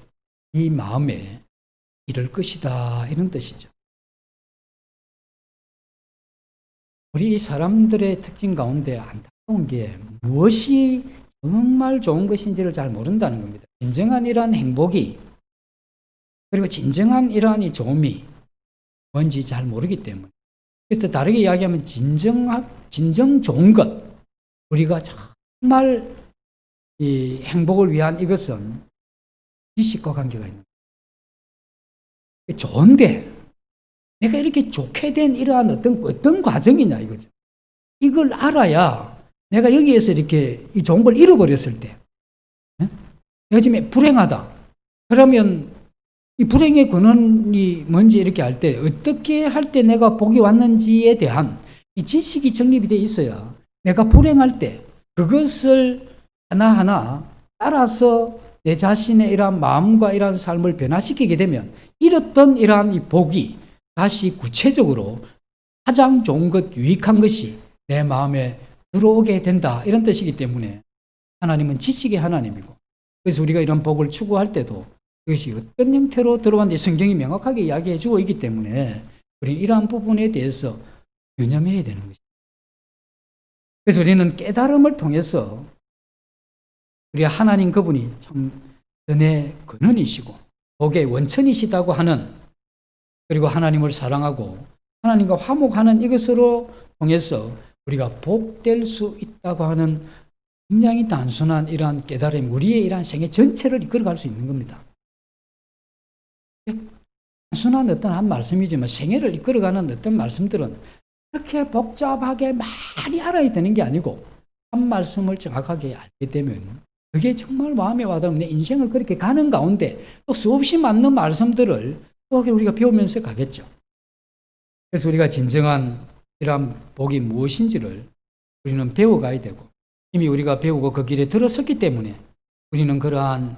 네 마음에 이를 것이다, 이런 뜻이죠. 우리 사람들의 특징 가운데 안타까운 게 무엇이 정말 좋은 것인지를 잘 모른다는 겁니다. 진정한 이러한 행복이, 그리고 진정한 이러한 이 좋음이 뭔지 잘 모르기 때문에. 그래서 다르게 이야기하면 진정 좋은 것, 우리가 정말 이 행복을 위한 이것은 지식과 관계가 있는 거예요. 좋은데 내가 이렇게 좋게 된 이러한 어떤 과정이냐 이거죠. 이걸 알아야 내가 여기에서 이렇게 이 좋은 걸 잃어버렸을 때, 내가 지금 불행하다. 그러면 이 불행의 근원이 뭔지 이렇게 할 때, 어떻게 할 때 내가 복이 왔는지에 대한 이 지식이 정립이 되어 있어야 내가 불행할 때 그것을 하나하나 따라서 내 자신의 이러한 마음과 이러한 삶을 변화시키게 되면 잃었던 이러한 이 복이 다시 구체적으로 가장 좋은 것, 유익한 것이 내 마음에 들어오게 된다, 이런 뜻이기 때문에 하나님은 지식의 하나님이고, 그래서 우리가 이런 복을 추구할 때도 그것이 어떤 형태로 들어왔는지 성경이 명확하게 이야기해 주고 있기 때문에 우리 이러한 부분에 대해서 유념해야 되는 것입니다. 그래서 우리는 깨달음을 통해서 우리 하나님 그분이 참 은혜의 근원이시고 복의 원천이시다고 하는, 그리고 하나님을 사랑하고 하나님과 화목하는 이것으로 통해서 우리가 복될 수 있다고 하는 굉장히 단순한 이러한 깨달음, 우리의 이러한 생애 전체를 이끌어갈 수 있는 겁니다. 단순한 어떤 한 말씀이지만 생애를 이끌어가는 어떤 말씀들은 그렇게 복잡하게 많이 알아야 되는 게 아니고 한 말씀을 정확하게 알게 되면 그게 정말 마음에 와닿으면 내 인생을 그렇게 가는 가운데 또 수없이 많은 말씀들을 또 우리가 배우면서 가겠죠. 그래서 우리가 진정한 이러한 복이 무엇인지를 우리는 배워가야 되고, 이미 우리가 배우고 그 길에 들어섰기 때문에 우리는 그러한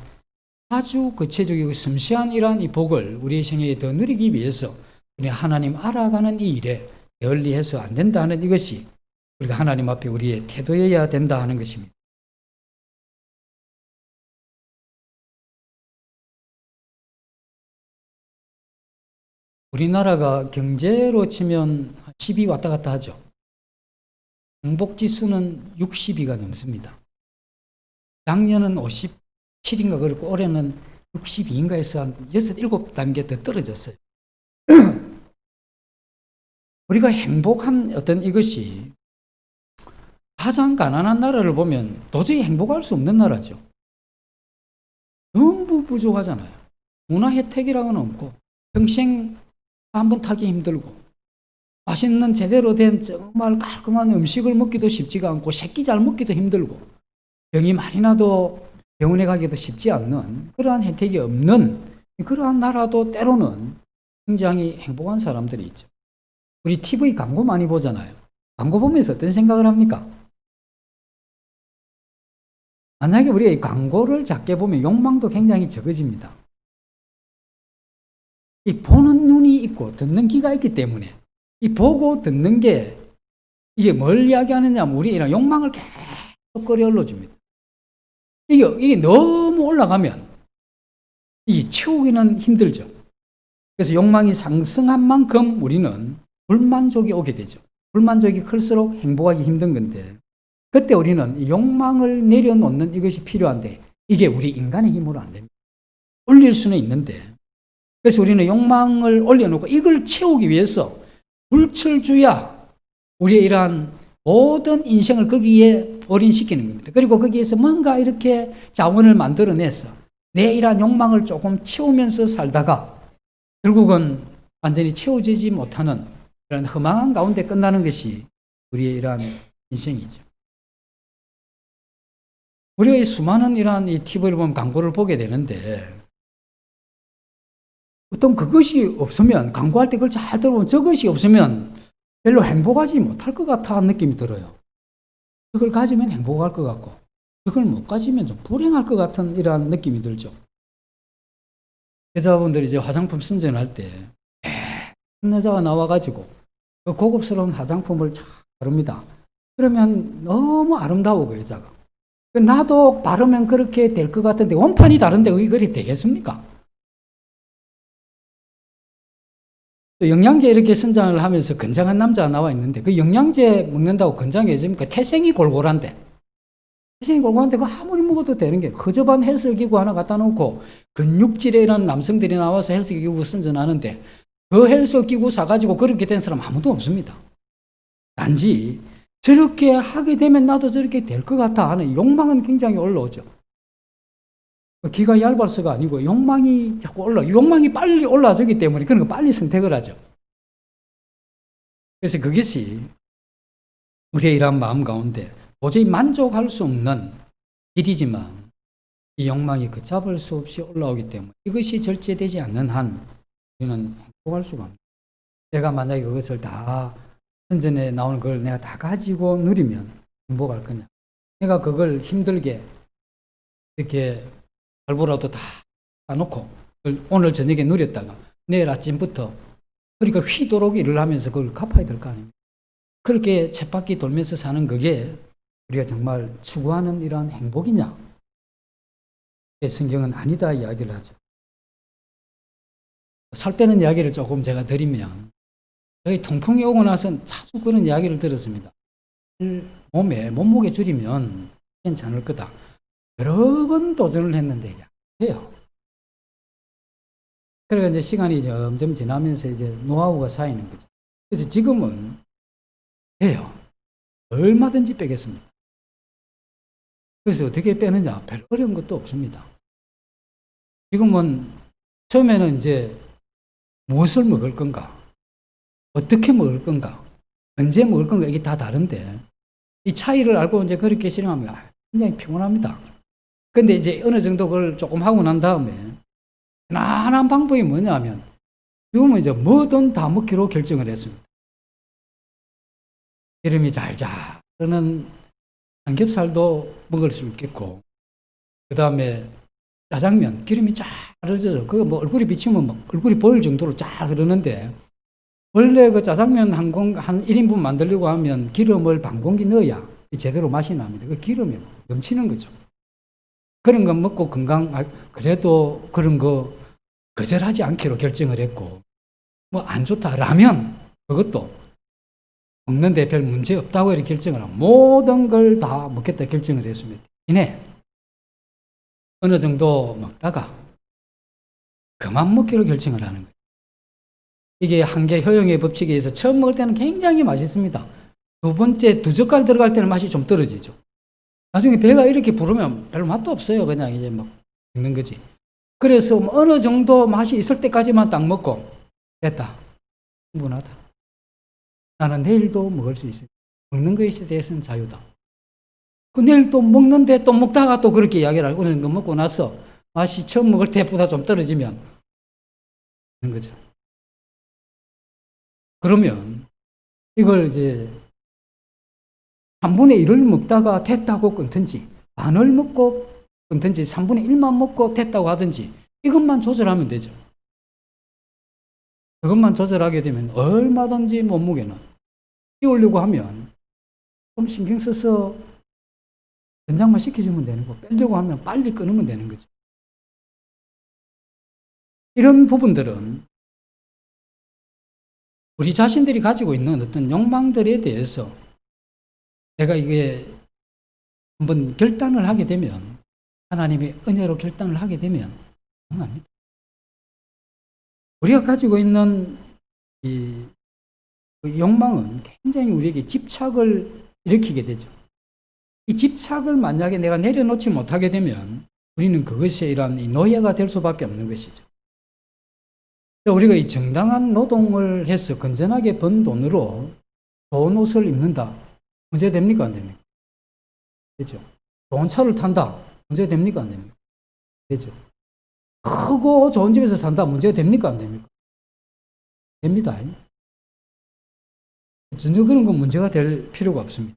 아주 구체적이고 섬세한 이러한 이 복을 우리의 생애에 더 누리기 위해서 우리 하나님 알아가는 이 일에 게을리해서 안 된다는 이것이 우리가 하나님 앞에 우리의 태도여야 된다 하는 것입니다. 우리나라가 경제로 치면 10위 왔다 갔다 하죠. 행복지수는 60위가 넘습니다. 작년은 57인가 그렇고 올해는 62인가 해서 한 6, 7단계 더 떨어졌어요. 우리가 행복한 어떤 이것이 가장 가난한 나라를 보면 도저히 행복할 수 없는 나라죠. 전부 부족하잖아요. 문화 혜택이라고는 없고 평생 한번 타기 힘들고 맛있는 제대로 된 정말 깔끔한 음식을 먹기도 쉽지가 않고 새끼 잘 먹기도 힘들고 병이 많이 나도 병원에 가기도 쉽지 않는 그러한 혜택이 없는 그러한 나라도 때로는 굉장히 행복한 사람들이 있죠. 우리 TV 광고 많이 보잖아요. 광고 보면서 어떤 생각을 합니까? 만약에 우리가 이 광고를 작게 보면 욕망도 굉장히 적어집니다. 이 보는 눈이 있고 듣는 귀가 있기 때문에 이 보고 듣는 게 이게 뭘 이야기하느냐 하면 우리의 이런 욕망을 계속 끌어올려줍니다. 이게 너무 올라가면 이게 채우기는 힘들죠. 그래서 욕망이 상승한 만큼 우리는 불만족이 오게 되죠. 불만족이 클수록 행복하기 힘든 건데 그때 우리는 이 욕망을 내려놓는 이것이 필요한데 이게 우리 인간의 힘으로 안 됩니다. 올릴 수는 있는데 그래서 우리는 욕망을 올려놓고 이걸 채우기 위해서 불철주야 우리의 이러한 모든 인생을 거기에 올인시키는 겁니다. 그리고 거기에서 뭔가 이렇게 자원을 만들어내서 내 이러한 욕망을 조금 채우면서 살다가 결국은 완전히 채워지지 못하는 이런 허망한 가운데 끝나는 것이 우리의 이러한 인생이죠. 우리가 이 수많은 이러한 이 TV를 보면 광고를 보게 되는데 어떤 그것이 없으면 광고할 때 그걸 잘 들어보면 저것이 없으면 별로 행복하지 못할 것 같아 하는 느낌이 들어요. 그걸 가지면 행복할 것 같고 그걸 못 가지면 좀 불행할 것 같은 이러한 느낌이 들죠. 여자분들이 이제 화장품 선전할 때 여자가 나와가지고 그 고급스러운 화장품을 잘 바릅니다. 그러면 너무 아름다워, 그 여자가. 나도 바르면 그렇게 될 것 같은데 원판이 다른데 그게 그리 되겠습니까? 또 영양제 이렇게 선장을 하면서 건장한 남자가 나와 있는데 그 영양제 먹는다고 건장해집니까? 태생이 골골한데. 태생이 골골한데 그 아무리 먹어도 되는 게 허접한 헬스기구 하나 갖다 놓고 근육질에 이런 남성들이 나와서 헬스기구 선전하는데 그 헬스기구 사가지고 그렇게 된 사람 아무도 없습니다. 단지 저렇게 하게 되면 나도 저렇게 될 것 같아 하는 욕망은 굉장히 올라오죠. 기가 얇아서가 아니고 욕망이 자꾸 욕망이 빨리 올라오기 때문에 그런 거 빨리 선택을 하죠. 그래서 그것이 우리의 이러한 마음 가운데 도저히 만족할 수 없는 일이지만 이 욕망이 걷잡을 수 없이 올라오기 때문에 이것이 절제되지 않는 한 우리는 행복할 수가 없습니다. 내가 만약에 그것을 다 선전에 나오는 걸 내가 다 가지고 누리면 행복할 거냐. 내가 그걸 힘들게 이렇게 할부라도 다 사놓고 오늘 저녁에 누렸다가 내일 아침부터 그러니까 휘도록 일을 하면서 그걸 갚아야 될 거 아닙니까? 그렇게 쳇바퀴 돌면서 사는 그게 우리가 정말 추구하는 이러한 행복이냐? 성경은 아니다 이야기를 하죠. 살 빼는 이야기를 조금 제가 드리면 여기 통풍이 오고 나서 자주 그런 이야기를 들었습니다. 몸무게 줄이면 괜찮을 거다. 여러 번 도전을 했는데 돼요. 그러니까 이제 시간이 점점 지나면서 이제 노하우가 쌓이는 거죠. 그래서 지금은 돼요. 얼마든지 빼겠습니다. 그래서 어떻게 빼느냐? 별 어려운 것도 없습니다. 지금은 처음에는 이제 무엇을 먹을 건가? 어떻게 먹을 건가? 언제 먹을 건가? 이게 다 다른데 이 차이를 알고 이제 그렇게 실행하면 굉장히 피곤합니다. 근데 이제 어느 정도 그걸 조금 하고 난 다음에 편안한 방법이 뭐냐면 지금은 이제 뭐든 다 먹기로 결정을 했습니다. 기름이 잘잘 흐르는 삼겹살도 먹을 수 있겠고 그 다음에 짜장면 기름이 잘 흐르죠. 그거 뭐 얼굴이 비치면 막 얼굴이 보일 정도로 잘 흐르는데 원래 그 짜장면 한 1인분 만들려고 하면 기름을 반 공기 넣어야 제대로 맛이 납니다. 그 기름이 넘치는 거죠. 그런 거 먹고 그래도 그런 거 거절하지 않기로 결정을 했고, 뭐 안 좋다. 라면, 그것도 먹는데 별 문제 없다고 이렇게 결정을 하고, 모든 걸 다 먹겠다 결정을 했습니다. 이내 어느 정도 먹다가 그만 먹기로 결정을 하는 거예요. 이게 한계 효용의 법칙에 의해서 처음 먹을 때는 굉장히 맛있습니다. 두 번째, 두 젓갈 들어갈 때는 맛이 좀 떨어지죠. 나중에 배가 이렇게 부르면 별 맛도 없어요. 그냥 이제 막 먹는 거지. 그래서 어느 정도 맛이 있을 때까지만 딱 먹고 됐다. 충분하다. 나는 내일도 먹을 수 있어요. 먹는 것에 대해서는 자유다. 그 내일 또 먹는데 또 먹다가 또 그렇게 이야기를 하고 어느 정도 먹고 나서 맛이 처음 먹을 때보다 좀 떨어지면 하는 거죠. 그러면 이걸 이제 3분의 1을 먹다가 됐다고 끊든지 반을 먹고 끊든지 3분의 1만 먹고 됐다고 하든지 이것만 조절하면 되죠. 그것만 조절하게 되면 얼마든지 몸무게는 띄우려고 하면 좀 신경 써서 권장만 시켜주면 되는 거, 빼려고 하면 빨리 끊으면 되는 거죠. 이런 부분들은 우리 자신들이 가지고 있는 어떤 욕망들에 대해서 내가 이게 한번 결단을 하게 되면 하나님의 은혜로 결단을 하게 되면 가능합니다. 우리가 가지고 있는 이 욕망은 굉장히 우리에게 집착을 일으키게 되죠. 이 집착을 만약에 내가 내려놓지 못하게 되면 우리는 그것이 이런 노예가 될 수밖에 없는 것이죠. 우리가 이 정당한 노동을 해서 건전하게 번 돈으로 좋은 옷을 입는다. 문제 됩니까? 안 됩니까? 되죠. 좋은 차를 탄다. 문제 됩니까? 안 됩니까? 되죠. 크고 좋은 집에서 산다. 문제 됩니까? 안 됩니까? 됩니다. 전혀 그런 건 문제가 될 필요가 없습니다.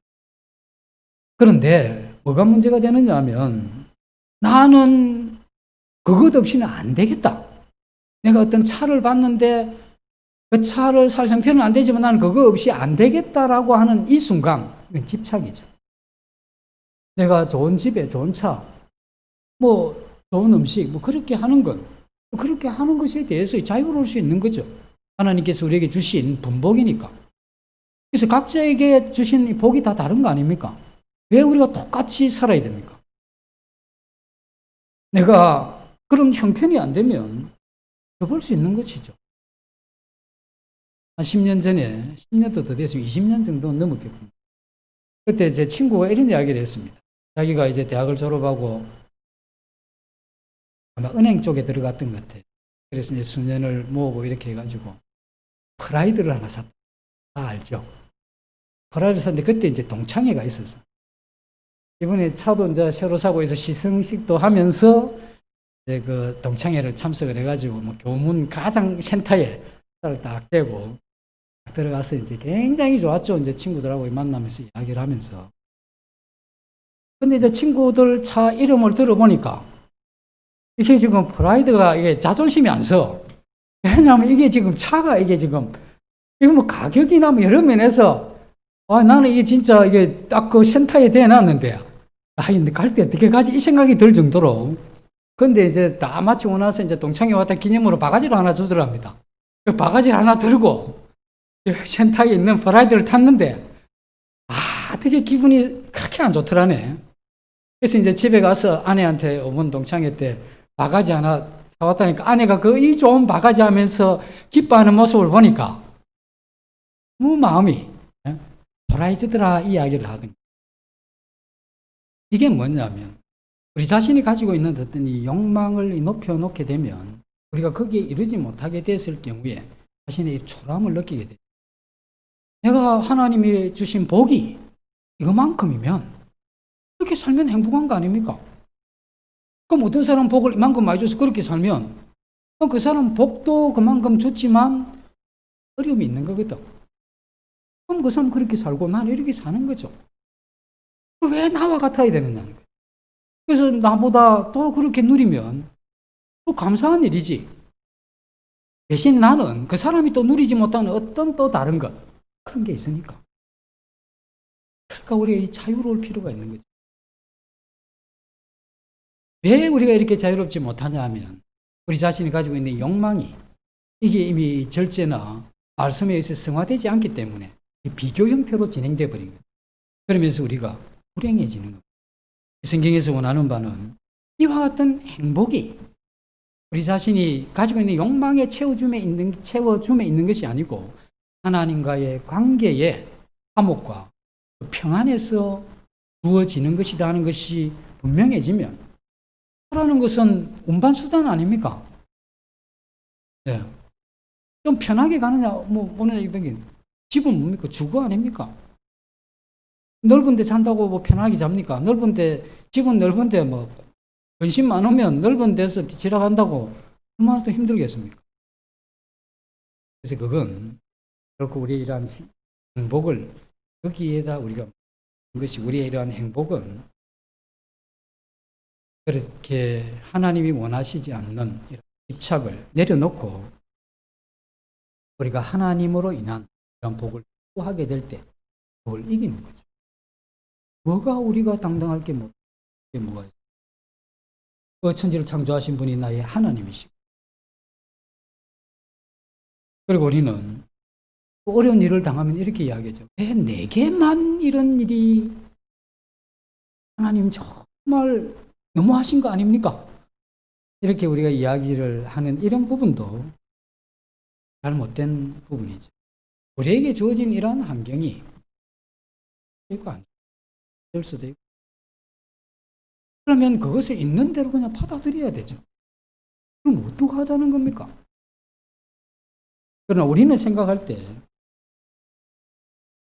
그런데 뭐가 문제가 되느냐 하면 나는 그것 없이는 안 되겠다. 내가 어떤 차를 봤는데 그 차를 살 형편은 안 되지만 나는 그거 없이 안 되겠다라고 하는 이 순간 이건 집착이죠. 내가 좋은 집에 좋은 차, 뭐 좋은 음식, 뭐 그렇게 하는 건, 그렇게 하는 것에 대해서 자유로울 수 있는 거죠. 하나님께서 우리에게 주신 분복이니까. 그래서 각자에게 주신 복이 다 다른 거 아닙니까? 왜 우리가 똑같이 살아야 됩니까? 내가 그런 형편이 안 되면 접을 수 있는 것이죠. 한 10년 전에, 10년도 더 됐으면 20년 정도 넘었겠군요. 그때 제 친구가 이런 이야기를 했습니다. 자기가 이제 대학을 졸업하고 아마 은행 쪽에 들어갔던 것 같아요. 그래서 이제 수년을 모으고 이렇게 해가지고 프라이드를 하나 샀다. 다 알죠? 프라이드를 샀는데 그때 이제 동창회가 있었어. 이번에 차도 이제 새로 사고 해서 시승식도 하면서 이제 그 동창회를 참석을 해가지고 뭐 교문 가장 센터에 차를 딱 대고 들어가서 이제 굉장히 좋았죠. 이제 친구들하고 만나면서 이야기를 하면서. 근데 이제 친구들 차 이름을 들어보니까 이게 지금 프라이드가 이게 자존심이 안 서. 왜냐하면 이게 지금 차가 이게 지금 이거 뭐 가격이나 뭐 여러 면에서 나는 이게 진짜 이게 딱 그 센터에 대놨는데 갈 때 어떻게 가지 이 생각이 들 정도로. 근데 이제 다 마치고 나서 이제 동창회 왔다 기념으로 바가지를 하나 주더랍니다. 그 바가지 하나 들고 센터에 있는 프라이드를 탔는데 되게 기분이 그렇게 안 좋더라네. 그래서 이제 집에 가서 아내한테 어머니 동창회 때 바가지 하나 사왔다니까 아내가 그 이 좋은 바가지 하면서 기뻐하는 모습을 보니까 마음이 돌아이지더라 이야기를 하던 거예요. 이게 뭐냐면 우리 자신이 가지고 있는 어떤 이 욕망을 높여놓게 되면 우리가 거기에 이르지 못하게 됐을 경우에 자신의 초라함을 느끼게 돼요. 내가 하나님이 주신 복이 이거만큼이면 그렇게 살면 행복한 거 아닙니까? 그럼 어떤 사람 복을 이만큼 많이 줘서 그렇게 살면 그 사람 복도 그만큼 좋지만 어려움이 있는 거거든. 그럼 그 사람 그렇게 살고 나는 이렇게 사는 거죠. 왜 나와 같아야 되느냐는 거예요. 그래서 나보다 또 그렇게 누리면 또 감사한 일이지. 대신 나는 그 사람이 또 누리지 못하는 어떤 또 다른 것 그런 게 있으니까. 그러니까 우리가 자유로울 필요가 있는 거죠. 왜 우리가 이렇게 자유롭지 못하냐 하면 우리 자신이 가지고 있는 욕망이 이게 이미 절제나 말씀에 의해서 성화되지 않기 때문에 비교 형태로 진행되어 버린 거예요. 그러면서 우리가 불행해지는 겁니다. 성경에서 원하는 바는 이와 같은 행복이 우리 자신이 가지고 있는 욕망의 채워줌에 있는 것이 아니고 하나님과의 관계의 화목과 평안에서 주어지는 것이다 하는 것이 분명해지면 라는 것은 운반수단 아닙니까? 네. 좀 편하게 가느냐, 오늘 집은 뭡니까? 주거 아닙니까? 넓은데 잔다고 뭐 편하게 잡니까? 집은 넓은데 근심 많으면 넓은 데서 지나간다고 얼마나 또 힘들겠습니까? 그래서 그건 결국 우리의 이러한 행복을 거기에다 우리가 것이 우리의 이러한 행복은 그렇게 하나님이 원하시지 않는 이런 집착을 내려놓고 우리가 하나님으로 인한 이런 복을 추구하게 될 때 그걸 이기는 거죠. 뭐가 우리가 당당할 게 뭐가 있어요? 그 천지를 창조하신 분이 나의 하나님이시고 그리고 우리는 어려운 일을 당하면 이렇게 이야기하죠. 왜 내게만 이런 일이 하나님 정말 너무하신 거 아닙니까? 이렇게 우리가 이야기를 하는 이런 부분도 잘못된 부분이죠. 우리에게 주어진 이러한 환경이 있고 안 될 수도 있고 그러면 그것을 있는 대로 그냥 받아들여야 되죠. 그럼 어떻게 하자는 겁니까? 그러나 우리는 생각할 때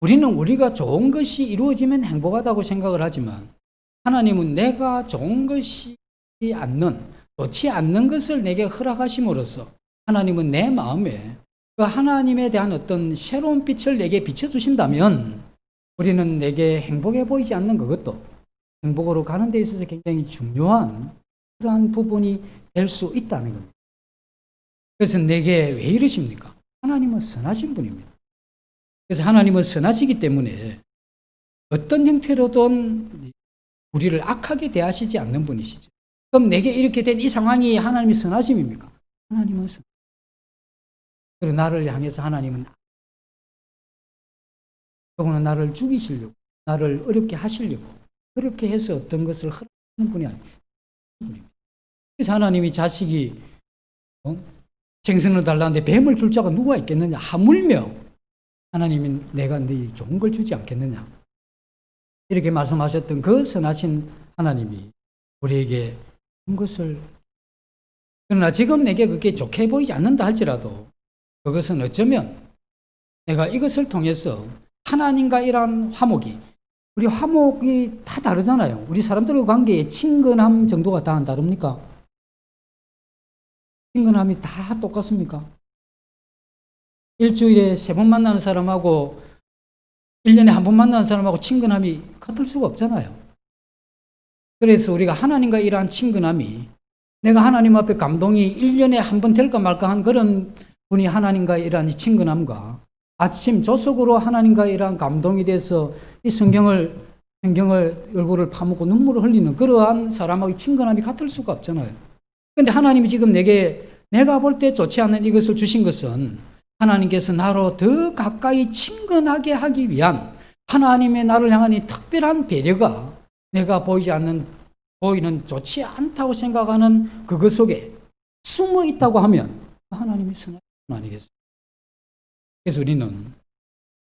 우리는 우리가 좋은 것이 이루어지면 행복하다고 생각을 하지만 하나님은 내가 좋은 것이 좋지 않는 것을 내게 허락하심으로써 하나님은 내 마음에 그 하나님에 대한 어떤 새로운 빛을 내게 비춰주신다면 우리는 내게 행복해 보이지 않는 그것도 행복으로 가는 데 있어서 굉장히 중요한 그러한 부분이 될 수 있다는 겁니다. 그래서 내게 왜 이러십니까? 하나님은 선하신 분입니다. 그래서 하나님은 선하시기 때문에 어떤 형태로든 우리를 악하게 대하시지 않는 분이시죠. 그럼 내게 이렇게 된 이 상황이 하나님의 선하심입니까? 하나님은 선. 그리고 나를 향해서 하나님은 그분은 나를 죽이시려고, 나를 어렵게 하시려고 그렇게 해서 어떤 것을 허락하는 분이 아니에요. 그래서 하나님이 자식이 생선을 달라는데 뱀을 줄 자가 누가 있겠느냐? 하물며 하나님이 내가 네 좋은 걸 주지 않겠느냐? 이렇게 말씀하셨던 그 선하신 하나님이 우리에게 한 것을, 그러나 지금 내게 그게 좋게 보이지 않는다 할지라도 그것은 어쩌면 내가 이것을 통해서 하나님과 이러한 화목이, 우리 화목이 다 다르잖아요. 우리 사람들과 관계의 친근함 정도가 다 안 다릅니까? 친근함이 다 똑같습니까? 일주일에 3번 만나는 사람하고 1년에 1번 만나는 사람하고 친근함이 같을 수가 없잖아요. 그래서 우리가 하나님과 이러한 친근함이, 내가 하나님 앞에 감동이 1년에 1번 될까 말까 한 그런 분이 하나님과 이러한 친근함과 아침 조석으로 하나님과 이러한 감동이 돼서 이 성경을 얼굴을 파묻고 눈물을 흘리는 그러한 사람하고 친근함이 같을 수가 없잖아요. 그런데 하나님이 지금 내가 볼 때 좋지 않은 이것을 주신 것은 하나님께서 나로 더 가까이 친근하게 하기 위한 하나님의 나를 향한 이 특별한 배려가 내가 보이는 좋지 않다고 생각하는 그것 속에 숨어 있다고 하면 하나님이 선하신 분 아니겠습니까? 그래서 우리는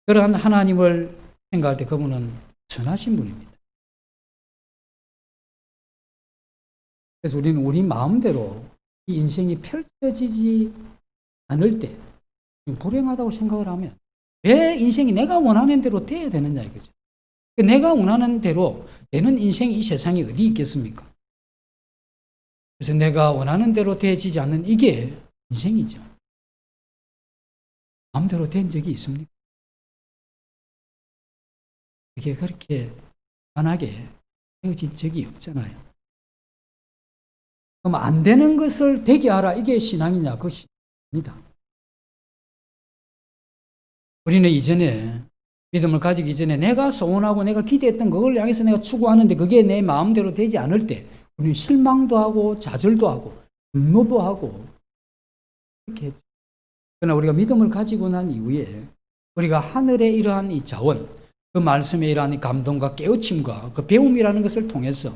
그러한 하나님을 생각할 때 그분은 선하신 분입니다. 그래서 우리는 우리 마음대로 이 인생이 펼쳐지지 않을 때 불행하다고 생각을 하면 왜 인생이 내가 원하는 대로 돼야 되느냐 이거죠. 내가 원하는 대로 되는 인생이 이 세상에 어디 있겠습니까? 그래서 내가 원하는 대로 되어지지 않는 이게 인생이죠. 마음대로 된 적이 있습니까? 이게 그렇게 편하게 되어진 적이 없잖아요. 그럼 안 되는 것을 되게 하라, 이게 신앙이냐? 그것이 아닙니다. 우리는 이전에 믿음을 가지기 전에 내가 소원하고 내가 기대했던 그걸 향해서 내가 추구하는데 그게 내 마음대로 되지 않을 때 우리는 실망도 하고 좌절도 하고 분노도 하고 그렇게 했죠. 그러나 우리가 믿음을 가지고 난 이후에 우리가 하늘의 이러한 이 자원, 그 말씀의 이러한 이 감동과 깨우침과 그 배움이라는 것을 통해서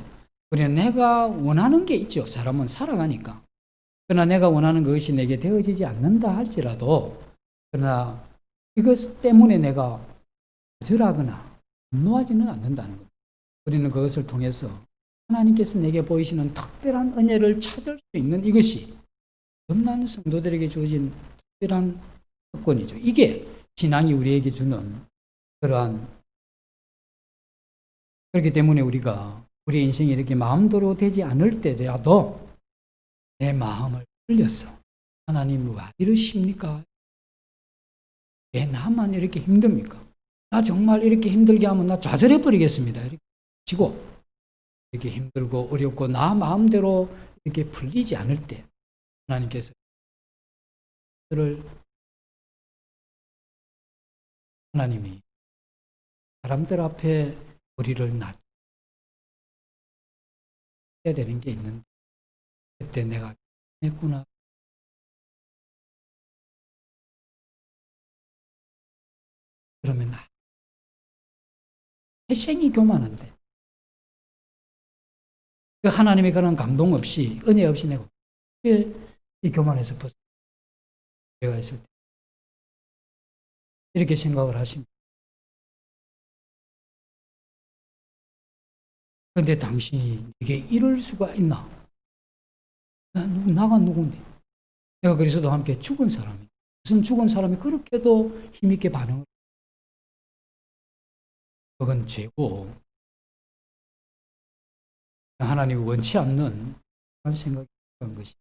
우리는 내가 원하는 게 있죠. 사람은 살아가니까. 그러나 내가 원하는 것이 내게 되어지지 않는다 할지라도, 그러나 이것 때문에 내가 거절하거나 분노하지는 않는다는 것. 우리는 그것을 통해서 하나님께서 내게 보이시는 특별한 은혜를 찾을 수 있는 이것이 겁나는 성도들에게 주어진 특별한 특권이죠. 이게 신앙이 우리에게 주는 그러한, 그렇기 때문에 우리가 우리 인생이 이렇게 마음대로 되지 않을 때라도 내 마음을 흘렸어. 하나님 왜 이러십니까? 왜 나만 이렇게 힘듭니까? 나 정말 이렇게 힘들게 하면 나 좌절해 버리겠습니다. 이렇게 지고 이렇게 힘들고 어렵고 나 마음대로 이렇게 풀리지 않을 때 하나님께서 하나님이 사람들 앞에 우리를 낮춰야 되는 게 있는데 그때 내가 했구나. 그러면 회생이 교만한데 그 하나님의 그런 감동 없이 은혜 없이 내가 이 교만에서 벗어 내가 있을 때 이렇게 생각을 하십니다. 그런데 당신이 이게 이럴 수가 있나? 나가 누군데? 내가 그리스도와 함께 죽은 사람이, 무슨 죽은 사람이 그렇게도 힘있게 반응을, 그건 죄고 하나님이 원치 않는 그런 생각이 드는 것이.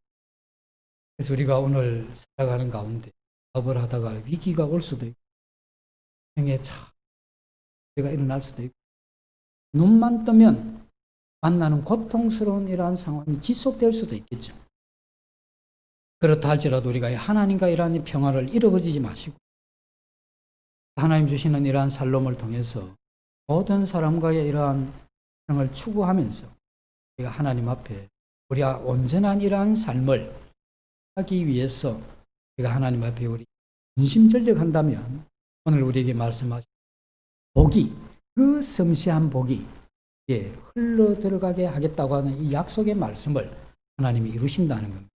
그래서 우리가 오늘 살아가는 가운데 사업을 하다가 위기가 올 수도 있고 생에 문제가 일어날 수도 있고 눈만 뜨면 만나는 고통스러운 이러한 상황이 지속될 수도 있겠죠. 그렇다 할지라도 우리가 하나님과 이러한 평화를 잃어버리지 마시고 하나님 주시는 이러한 살롬을 통해서 모든 사람과의 이러한 평을 추구하면서 우리가 하나님 앞에 우리가 온전한 이러한 삶을 하기 위해서 우리가 하나님 앞에 우리 전심전력한다면 오늘 우리에게 말씀하신 복이, 그 섬세한 복이 흘러 들어가게 하겠다고 하는 이 약속의 말씀을 하나님이 이루신다는 겁니다.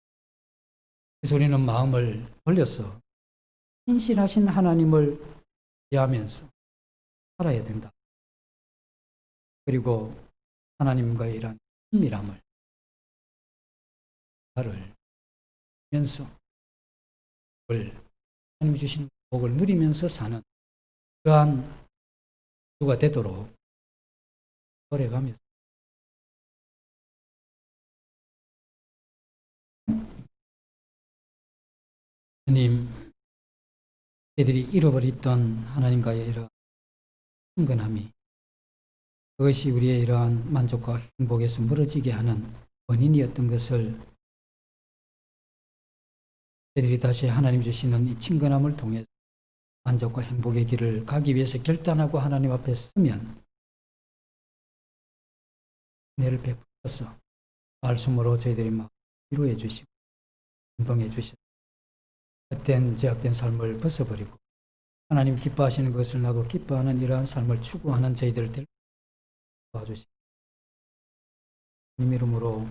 그래서 우리는 마음을 돌려서 신실하신 하나님을 대하면서 살아야 된다. 그리고 하나님과의 이러한 친밀함을 면서 하나님 주신 복을 누리면서 사는 그러한 주가 되도록 노력하면서 주님, 저희들이 잃어버렸던 하나님과의 이러한 친근함이 그것이 우리의 이러한 만족과 행복에서 멀어지게 하는 원인이었던 것을 저희들이 다시 하나님 주시는 이 친근함을 통해 만족과 행복의 길을 가기 위해서 결단하고 하나님 앞에 서면 은혜를 베푸셔서 말씀으로 저희들이 막 위로해 주시고 감동해 주시고 헛된 제약된 삶을 벗어버리고 하나님 기뻐하시는 것을 나도 기뻐하는 이러한 삶을 추구하는 저희들을 도와주시고 주님 이름으로